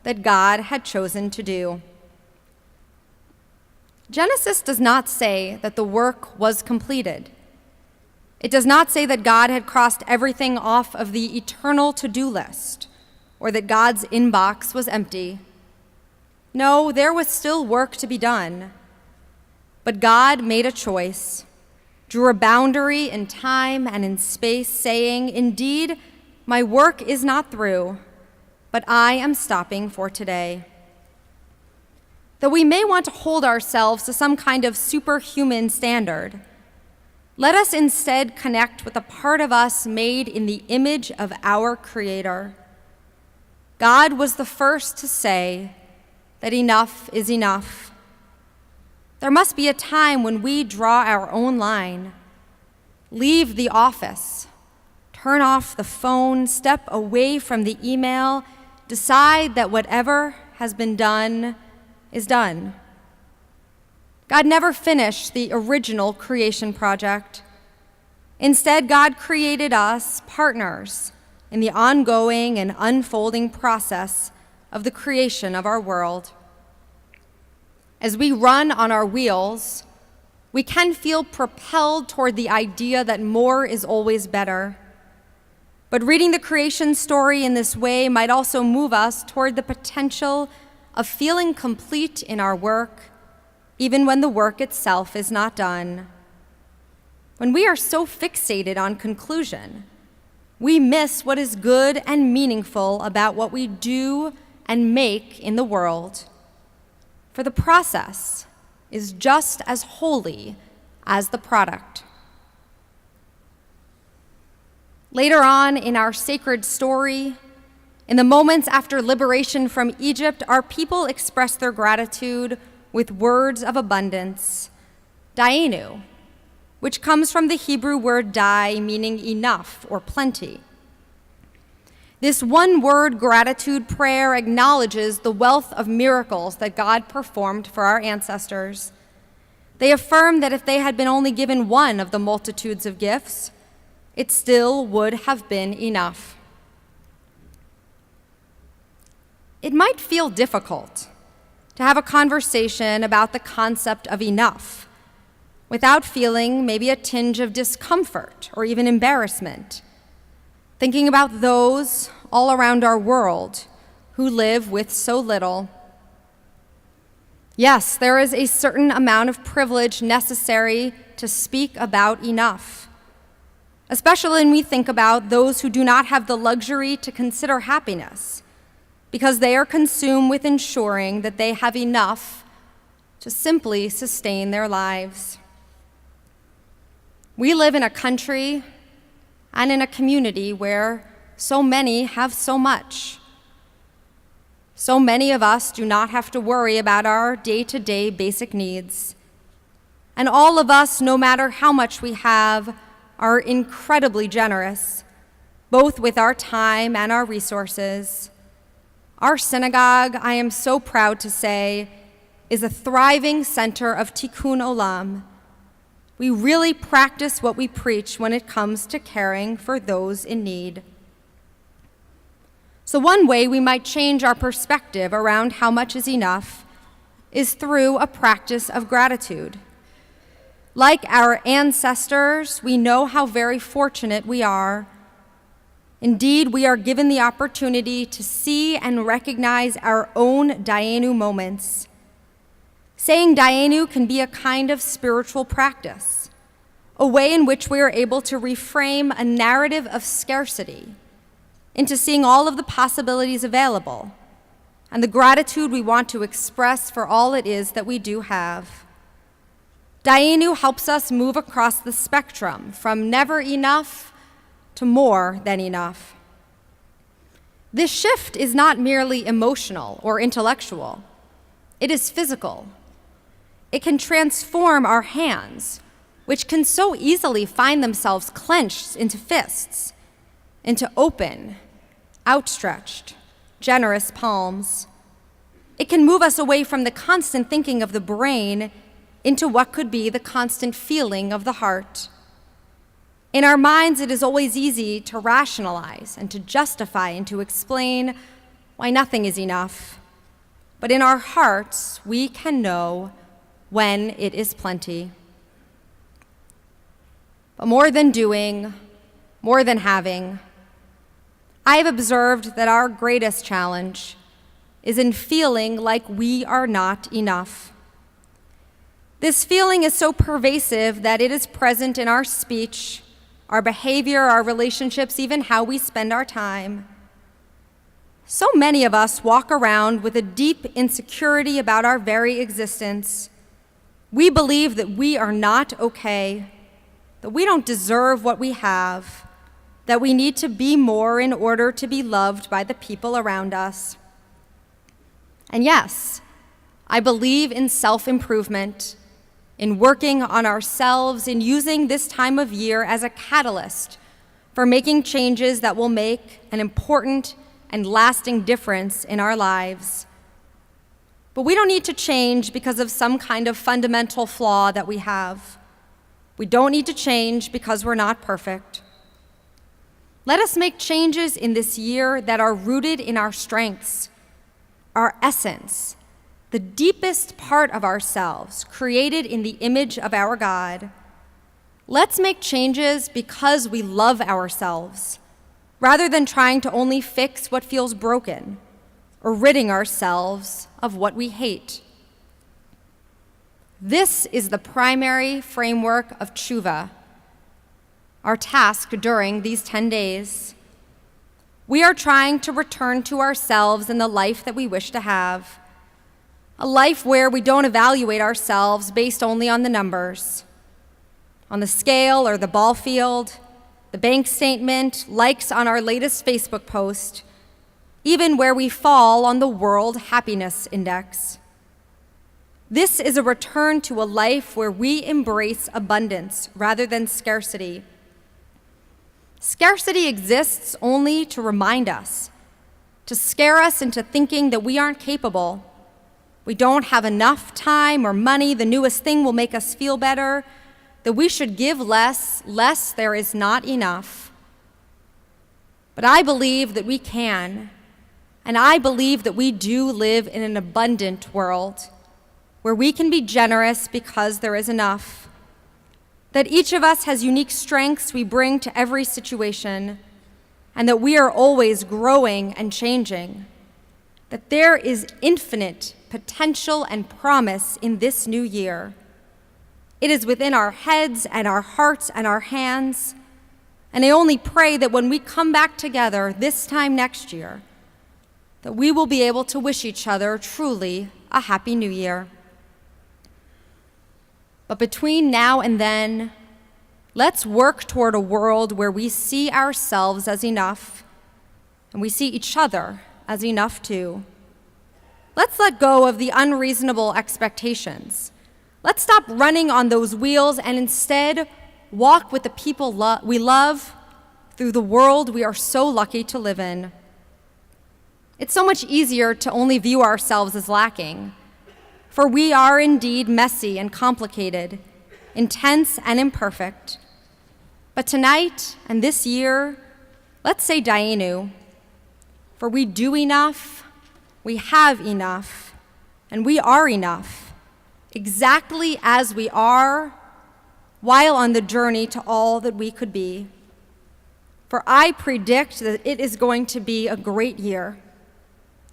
that God had chosen to do. Genesis does not say that the work was completed. It does not say that God had crossed everything off of the eternal to-do list, or that God's inbox was empty. No, there was still work to be done. But God made a choice, drew a boundary in time and in space, saying, indeed, my work is not through, but I am stopping for today. Though we may want to hold ourselves to some kind of superhuman standard, let us instead connect with a part of us made in the image of our Creator. God was the first to say that enough is enough. There must be a time when we draw our own line, leave the office, turn off the phone, step away from the email, decide that whatever has been done is done. God never finished the original creation project. Instead, God created us partners in the ongoing and unfolding process of the creation of our world. As we run on our wheels, we can feel propelled toward the idea that more is always better. But reading the creation story in this way might also move us toward the potential of feeling complete in our work, even when the work itself is not done. When we are so fixated on conclusion, we miss what is good and meaningful about what we do and make in the world. For the process is just as holy as the product. Later on in our sacred story, in the moments after liberation from Egypt, our people express their gratitude with words of abundance, dainu, which comes from the Hebrew word dai, meaning enough or plenty. This one-word gratitude prayer acknowledges the wealth of miracles that God performed for our ancestors. They affirm that if they had been only given one of the multitudes of gifts, it still would have been enough. It might feel difficult to have a conversation about the concept of enough without feeling maybe a tinge of discomfort or even embarrassment, thinking about those all around our world who live with so little. Yes, there is a certain amount of privilege necessary to speak about enough, especially when we think about those who do not have the luxury to consider happiness, because they are consumed with ensuring that they have enough to simply sustain their lives. We live in a country and in a community where so many have so much. So many of us do not have to worry about our day-to-day basic needs. And all of us, no matter how much we have, are incredibly generous, both with our time and our resources. Our synagogue, I am so proud to say, is a thriving center of tikkun olam. We really practice what we preach when it comes to caring for those in need. So one way we might change our perspective around how much is enough is through a practice of gratitude. Like our ancestors, we know how very fortunate we are. Indeed, we are given the opportunity to see and recognize our own Dayenu moments. Saying Dayenu can be a kind of spiritual practice, a way in which we are able to reframe a narrative of scarcity into seeing all of the possibilities available and the gratitude we want to express for all it is that we do have. Dayenu helps us move across the spectrum from never enough to more than enough. This shift is not merely emotional or intellectual. It is physical. It can transform our hands, which can so easily find themselves clenched into fists, into open, outstretched, generous palms. It can move us away from the constant thinking of the brain into what could be the constant feeling of the heart. In our minds, it is always easy to rationalize and to justify and to explain why nothing is enough. But in our hearts, we can know when it is plenty. But more than doing, more than having, I have observed that our greatest challenge is in feeling like we are not enough. This feeling is so pervasive that it is present in our speech, our behavior, our relationships, even how we spend our time. So many of us walk around with a deep insecurity about our very existence. We believe that we are not okay, that we don't deserve what we have, that we need to be more in order to be loved by the people around us. And yes, I believe in self-improvement, in working on ourselves, in using this time of year as a catalyst for making changes that will make an important and lasting difference in our lives. But we don't need to change because of some kind of fundamental flaw that we have. We don't need to change because we're not perfect. Let us make changes in this year that are rooted in our strengths, our essence, the deepest part of ourselves, created in the image of our God. Let's make changes because we love ourselves, rather than trying to only fix what feels broken or ridding ourselves of what we hate. This is the primary framework of tshuva, our task during these 10 days. We are trying to return to ourselves in the life that we wish to have, a life where we don't evaluate ourselves based only on the numbers, on the scale or the ball field, the bank statement, likes on our latest Facebook post, even where we fall on the World Happiness Index. This is a return to a life where we embrace abundance rather than scarcity. Scarcity exists only to remind us, to scare us into thinking that we aren't capable. We don't have enough time or money, the newest thing will make us feel better, that we should give less, less there is not enough. But I believe that we can, and I believe that we do live in an abundant world where we can be generous because there is enough, that each of us has unique strengths we bring to every situation, and that we are always growing and changing, that there is infinite potential and promise in this new year. It is within our heads and our hearts and our hands, and I only pray that when we come back together this time next year, that we will be able to wish each other truly a happy new year. But between now and then, let's work toward a world where we see ourselves as enough, and we see each other as enough too. Let's let go of the unreasonable expectations. Let's stop running on those wheels and instead walk with the people we love through the world we are so lucky to live in. It's so much easier to only view ourselves as lacking, for we are indeed messy and complicated, intense and imperfect. But tonight and this year, let's say Dayenu, for we do enough, we have enough, and we are enough, exactly as we are, while on the journey to all that we could be. For I predict that it is going to be a great year,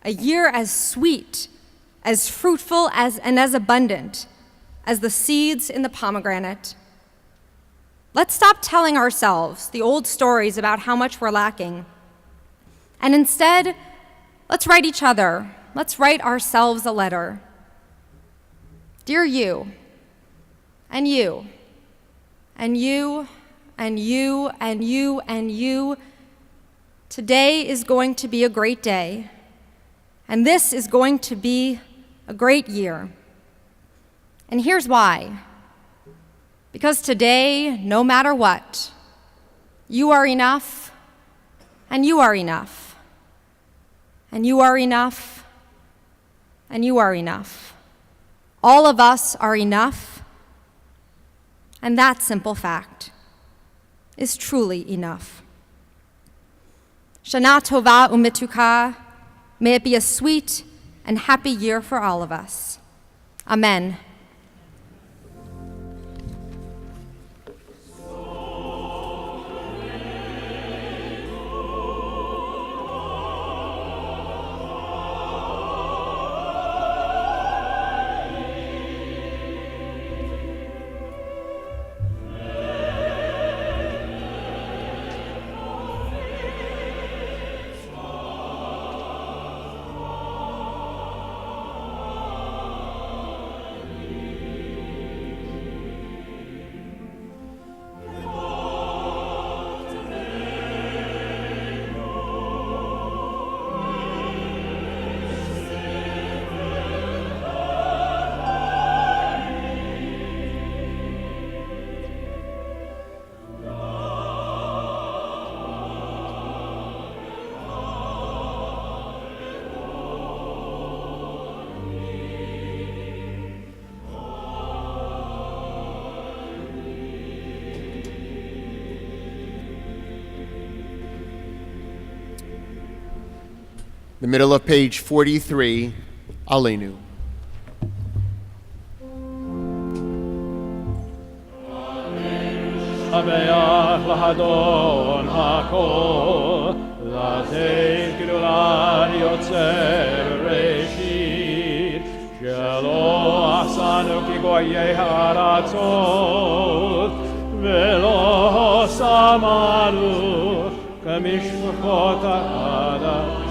a year as sweet, as fruitful, and as abundant as the seeds in the pomegranate. Let's stop telling ourselves the old stories about how much we're lacking. And instead, let's write each other, let's write ourselves a letter. Dear you, and you, and you, and you, and you, and you, today is going to be a great day, and this is going to be a great year. And here's why. Because today, no matter what, you are enough, and you are enough, and you are enough, and you are enough. All of us are enough, and that simple fact is truly enough. Shana Tova Umetuka, may it be a sweet and happy year for all of us. Amen. The middle of page 43, Aleinu. Sabeach lahadon hakol, latein gedulah yotzer reshit, shelo asanu ki goyei haratzot, velo samanu kamishpachot ha'adam.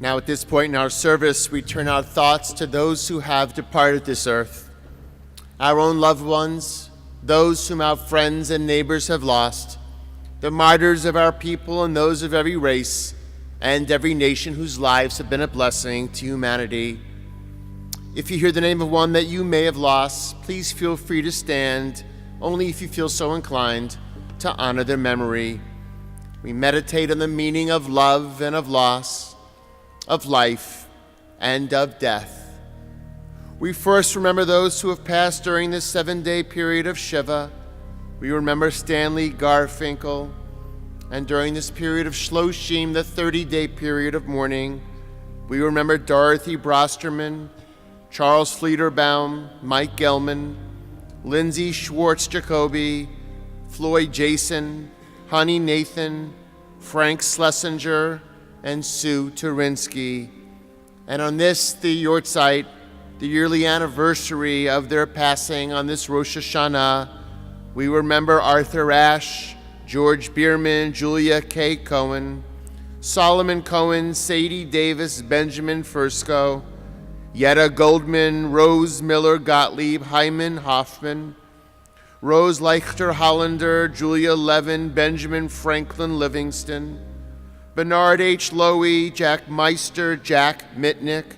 Now at this point in our service, we turn our thoughts to those who have departed this earth, our own loved ones, those whom our friends and neighbors have lost, the martyrs of our people and those of every race and every nation whose lives have been a blessing to humanity. If you hear the name of one that you may have lost, please feel free to stand, only if you feel so inclined, to honor their memory. We meditate on the meaning of love and of loss, of life and of death. We first remember those who have passed during this 7-day period of Shiva. We remember Stanley Garfinkel, and during this period of Shloshim, the 30-day period of mourning, we remember Dorothy Brosterman, Charles Fleeterbaum, Mike Gelman, Lindsay Schwartz Jacoby, Floyd Jason, Honey Nathan, Frank Schlesinger, and Sue Turinsky. And on this, the Yortzeit, the yearly anniversary of their passing on this Rosh Hashanah, we remember Arthur Ashe, George Bierman, Julia K. Cohen, Solomon Cohen, Sadie Davis, Benjamin Fursko, Yetta Goldman, Rose Miller Gottlieb, Hyman Hoffman, Rose Leichter Hollander, Julia Levin, Benjamin Franklin Livingston, Bernard H. Lowy, Jack Meister, Jack Mitnick,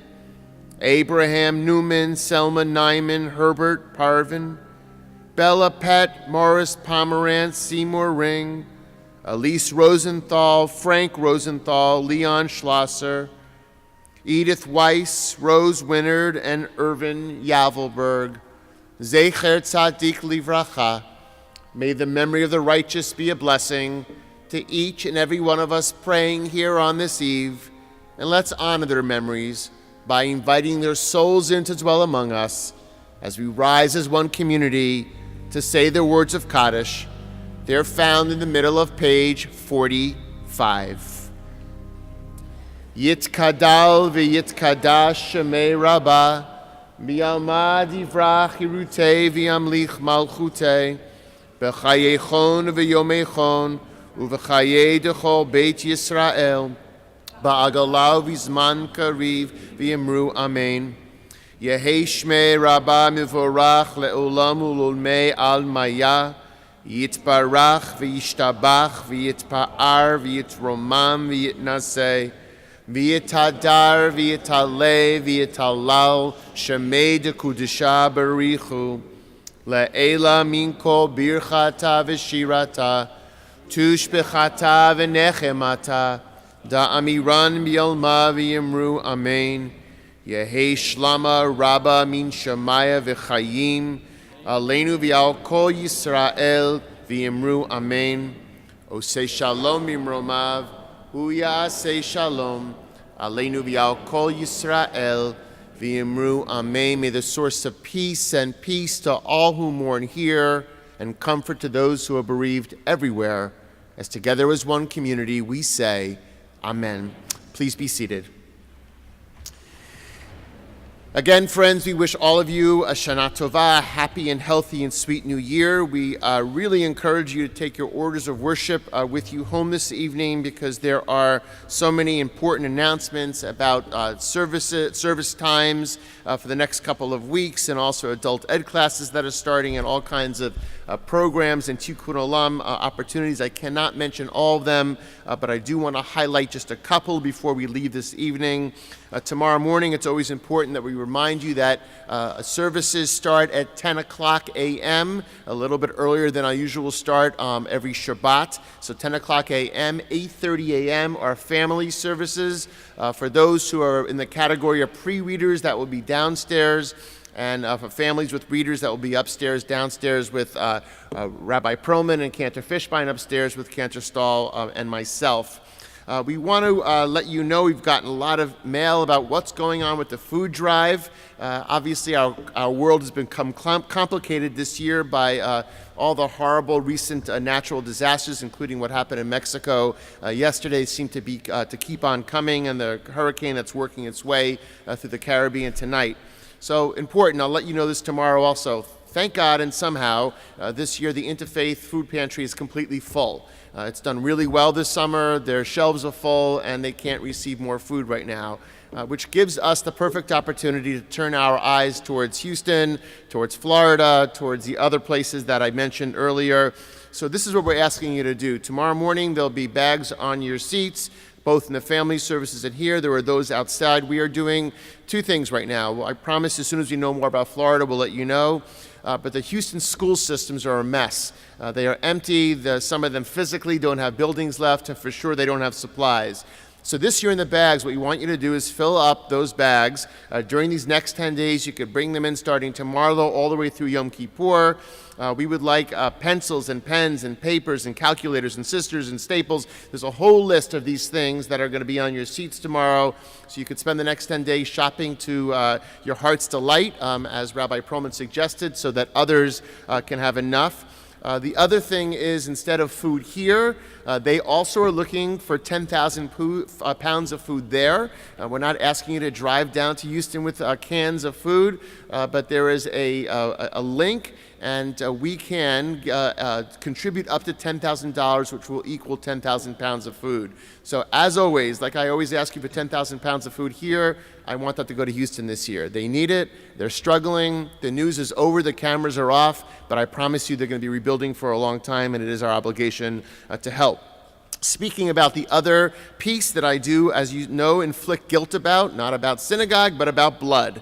Abraham Newman, Selma Nyman, Herbert Parvin, Bella Pett, Morris Pomerantz, Seymour Ring, Elise Rosenthal, Frank Rosenthal, Leon Schlosser, Edith Weiss, Rose Winard, and Irvin Yavelberg. Zecher Tzadik Livracha. May the memory of the righteous be a blessing to each and every one of us praying here on this eve, and let's honor their memories by inviting their souls in to dwell among us as we rise as one community to say the words of Kaddish. They're found in the middle of page 45. Yitkadal v'yitkadash shemei Rabbah, Bi'alma divrach hirutei v'yamlich malchutei, b'chayechon v'yomechon, u'v'chayei dechol Beit Yisrael, ba'agalau v'zman kariv v'yemru amen. Yehei shmei Rabbah mivorach le'olam u'lolmei al maya, yitbarach v'yishtabach v'yitpa'ar v'yitromam v'yitnaseh, V'yitadar, v'yitaleh, v'yitalal, shemei de kudisha barichu, le'ela min kol birchata v'shirata, tushbechata v'nechemata, da'amiran b'yalma v'yimru amen. Yehei shlama rabba min shemaya v'chayim, aleinu v'yal kol Yisrael v'yimru amen. Osei shalom imromav, Uyaseh shalom, aleinu v'yal kol Yisrael, v'yimru amen. May the source of peace and peace to all who mourn here, and comfort to those who are bereaved everywhere. As together as one community, we say, Amen. Please be seated. Again, friends, we wish all of you a Shana Tova, a happy and healthy and sweet new year. We really encourage you to take your orders of worship with you home this evening, because there are so many important announcements about service times for the next couple of weeks, and also adult ed classes that are starting, and all kinds of programs and Tikkun Olam opportunities. I cannot mention all of them, but I do want to highlight just a couple before we leave this evening. Tomorrow morning, it's always important that we remind you that services start at 10 o'clock a.m., a little bit earlier than our usual start every Shabbat. So 10 o'clock a.m., 8:30 a.m. are family services. For those who are in the category of pre-readers, that will be downstairs. And for families with readers, that will be upstairs, downstairs with Rabbi Perlman and Cantor Fishbein, upstairs with Cantor Stahl and myself. We want to let you know we've gotten a lot of mail about what's going on with the food drive. Obviously, our world has become complicated this year by all the horrible recent natural disasters, including what happened in Mexico yesterday, seem to be to keep on coming, and the hurricane that's working its way through the Caribbean tonight. So important, I'll let you know this tomorrow also. thank God, and somehow this year the Interfaith Food Pantry is completely full. It's done really well this summer. Their shelves are full, and they can't receive more food right now, which gives us the perfect opportunity to turn our eyes towards Houston, towards Florida, towards the other places that I mentioned earlier. So this is what we're asking you to do. Tomorrow morning, there'll be bags on your seats, both in the family services and here. There are those outside. We are doing two things right now. I promise as soon as we know more about Florida, we'll let you know. But the Houston school systems are a mess. They are empty. Some of them physically don't have buildings left, and for sure they don't have supplies. So this year in the bags, what we want you to do is fill up those bags. During these next 10 days, you could bring them in starting tomorrow all the way through Yom Kippur. We would like pencils and pens and papers and calculators and scissors and staples. There's a whole list of these things that are going to be on your seats tomorrow. So you could spend the next 10 days shopping to your heart's delight, as Rabbi Perlman suggested, so that others can have enough. The other thing is, instead of food here, they also are looking for 10,000 pounds of food there. We're not asking you to drive down to Houston with cans of food, but there is a link, and we can contribute up to $10,000, which will equal 10,000 pounds of food. So as always, like I always ask you for 10,000 pounds of food here, I want that to go to Houston this year. They need it. They're struggling. The news is over. The cameras are off. But I promise you they're going to be rebuilding for a long time, and it is our obligation to help. Speaking about the other piece that I do, as you know, inflict guilt about, not about synagogue, but about blood.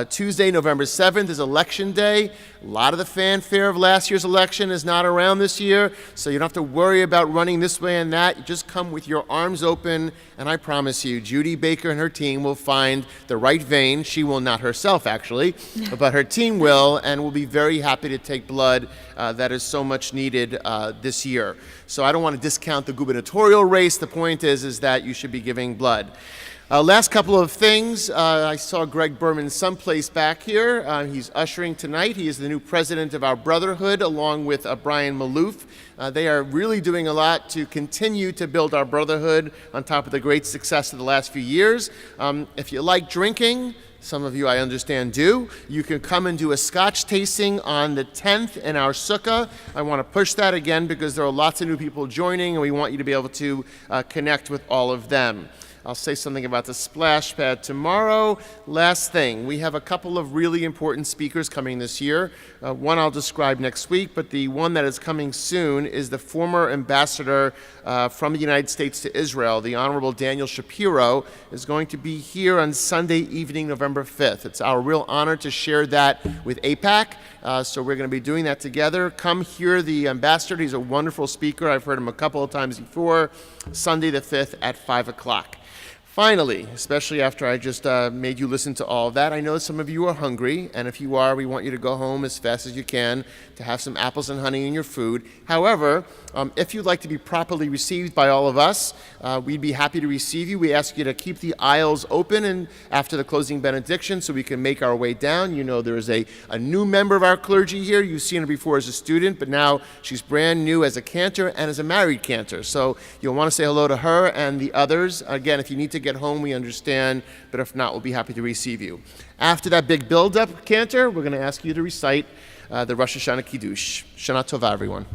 Tuesday, November 7th is Election Day. A lot of the fanfare of last year's election is not around this year, so you don't have to worry about running this way and that. You just come with your arms open, and I promise you, Judy Baker and her team will find the right vein. She will not herself, actually, but her team will, and will be very happy to take blood that is so much needed this year. So I don't want to discount the gubernatorial race. The point is that you should be giving blood. Last couple of things. I saw Greg Berman someplace back here. He's ushering tonight. He is the new president of our Brotherhood, along with Brian Malouf. They are really doing a lot to continue to build our Brotherhood on top of the great success of the last few years. If you like drinking, some of you I understand do, you can come and do a scotch tasting on the 10th in our sukkah. I want to push that again because there are lots of new people joining, and we want you to be able to connect with all of them. I'll say something about the splash pad tomorrow. Last thing, we have a couple of really important speakers coming this year. One I'll describe next week, but the one that is coming soon is the former ambassador from the United States to Israel, the Honorable Daniel Shapiro, is going to be here on Sunday evening, November 5th. It's our real honor to share that with AIPAC, so we're going to be doing that together. Come hear the ambassador. He's a wonderful speaker. I've heard him a couple of times before. Sunday the 5th at 5 o'clock. Finally, especially after I just made you listen to all of that, I know some of you are hungry, and if you are, we want you to go home as fast as you can to have some apples and honey in your food. However, if you'd like to be properly received by all of us, we'd be happy to receive you. We ask you to keep the aisles open and after the closing benediction so we can make our way down. You know there is a new member of our clergy here. You've seen her before as a student, but now she's brand new as a cantor and as a married cantor. So you'll want to say hello to her and the others. Again, if you need to get home, we understand, but if not, we'll be happy to receive you. After that big build-up, cantor, we're going to ask you to recite the Rosh Hashanah Kiddush. Shana Tova, everyone.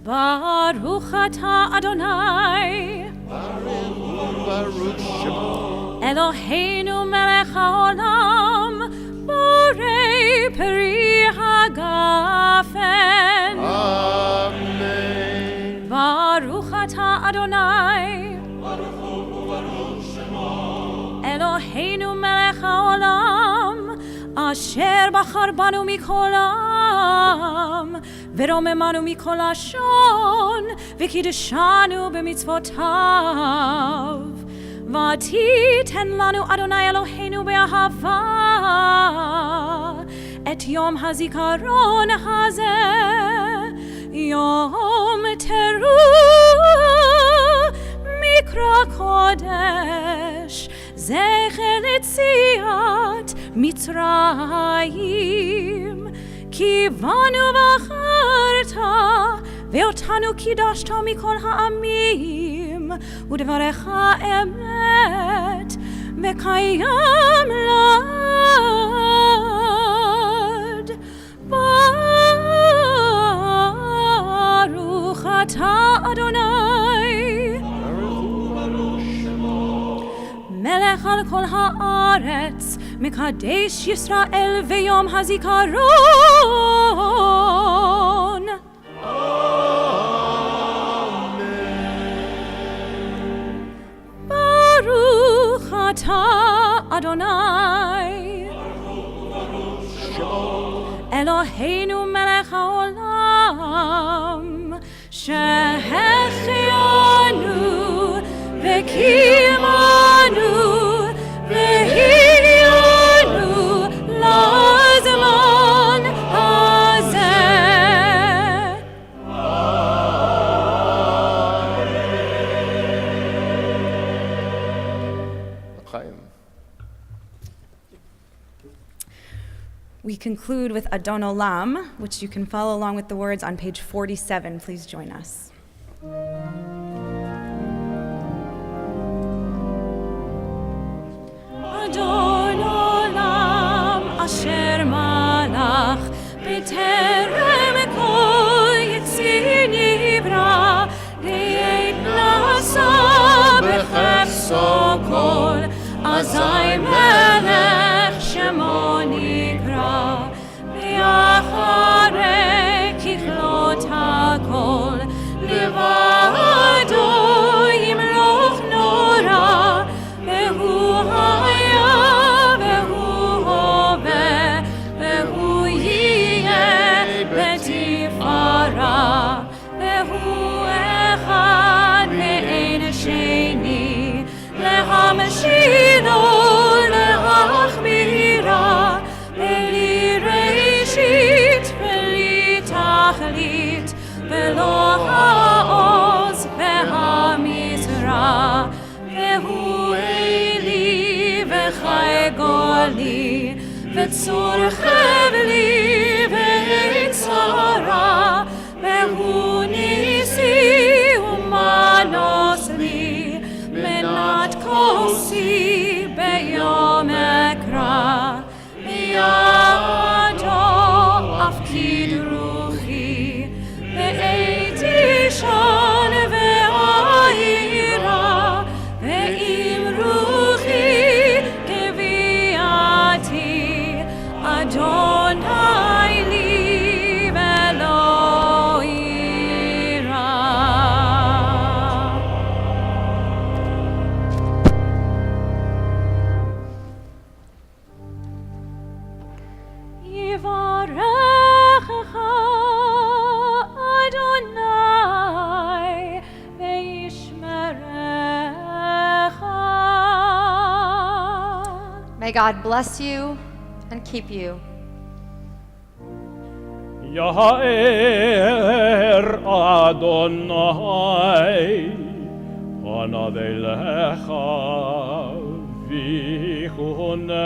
Baruch atah Adonai, Baruch Shema. Eloheinu melech haolam, borei peri hagafen. Amen. Baruch atah Adonai, Eloheinu melech haolam, asher bachar banu mikol ha'am, ורוממנו מכל לשון, וקידשנו במצוותיו. ותיתן לנו אדוני אלוהינו באהבה, את יום הזיכרון הזה, יום תרועה מקרא קודש, זכר ליציאת מצרים. כי בנו בחרת, ואותנו קידשת מכל העמים, ודבריך אמת וקיים לעד. ברוך אתה אדוני, מלך על כל הארץ, מקדש ישראל ביום הזיכרון. ברוך אתה אדוני, אלוהינו מלך העולם, שהחיינו וקיימנו והגענו לזמן הזה. We conclude with Adon Olam, which you can follow along with the words on page 47. Please join us. אדון עולם אשר מלך בטרם כל יציר נברא, לעת נשא בחפצו כל, אזי מלך שמו נקרא. ואחרי ככלות הכל, לבדו ימלוך נורא, והוא היה והוא הווה והוא יהיה בתפארה, והוא אחד ואין שני, להמשילו להחמירה, בלי ראשית בלי תכלית, ולא העוז והמשרה, והוא אלי וחי גולי, וצור חבלי ויצרה, והוא ניסי ומנוס לי, מנת כוסי ביום אקרא, בידו אפקיד רוחי, בעת אישן ואירה, ועם רוחי גביעתי, אדוני לי ולא אירא. יברכך אדוני וישמרך. May God bless you and keep you. יאר אדוני פניו אליך ויחונקה.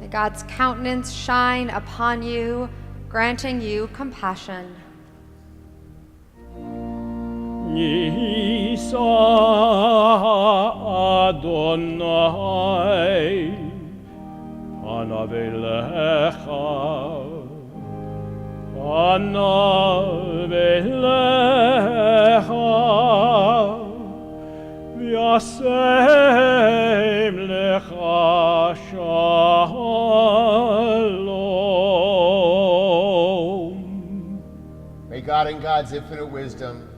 May God's countenance shine upon you, granting you compassion. נישא אדוני פניו אליך, פניו אליך, וישם לך שלום. May God in God's infinite wisdom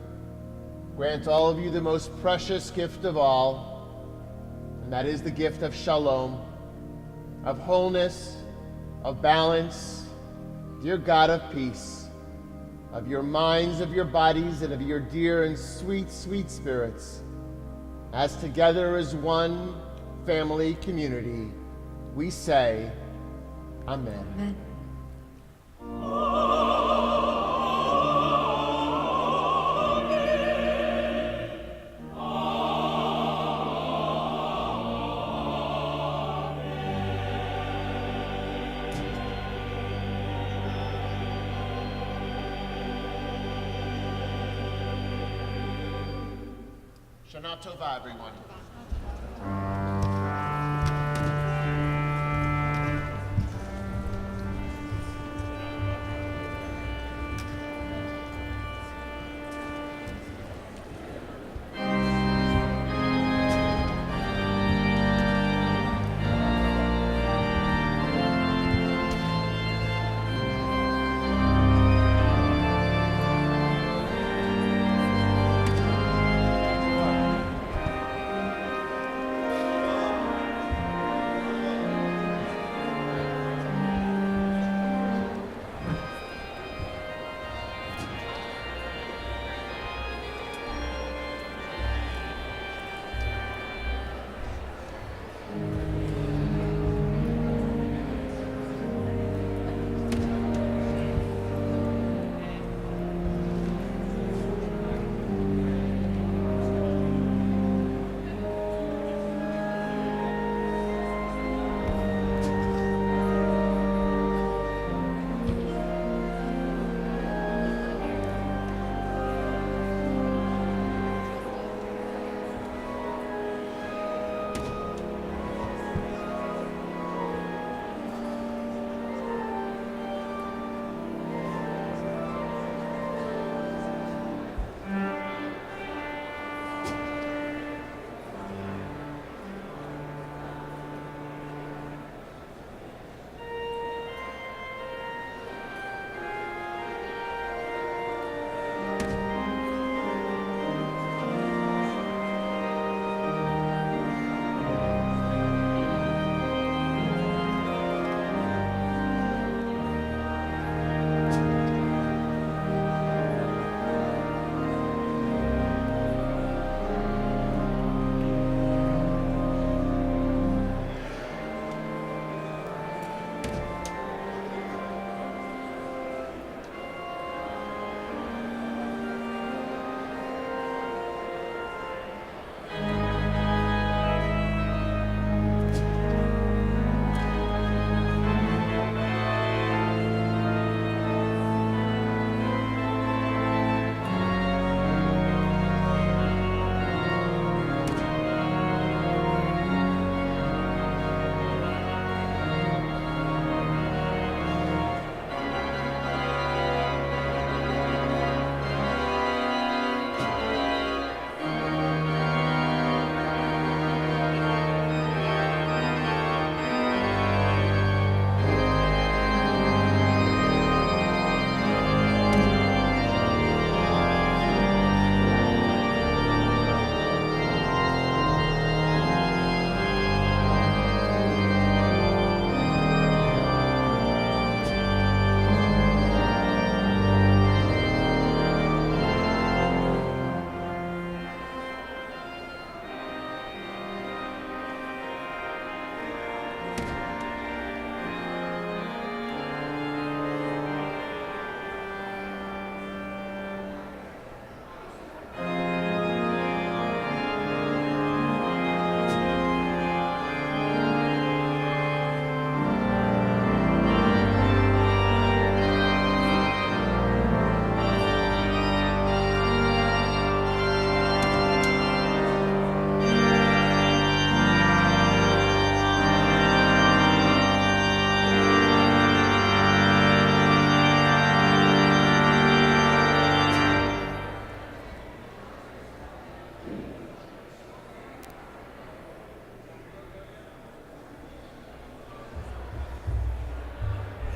grant all of you the most precious gift of all, and that is the gift of shalom, of wholeness, of balance, dear God of peace, of your minds, of your bodies, and of your dear and sweet, sweet spirits. As together as one family community, we say, Amen. Amen. Shana Tova, everyone.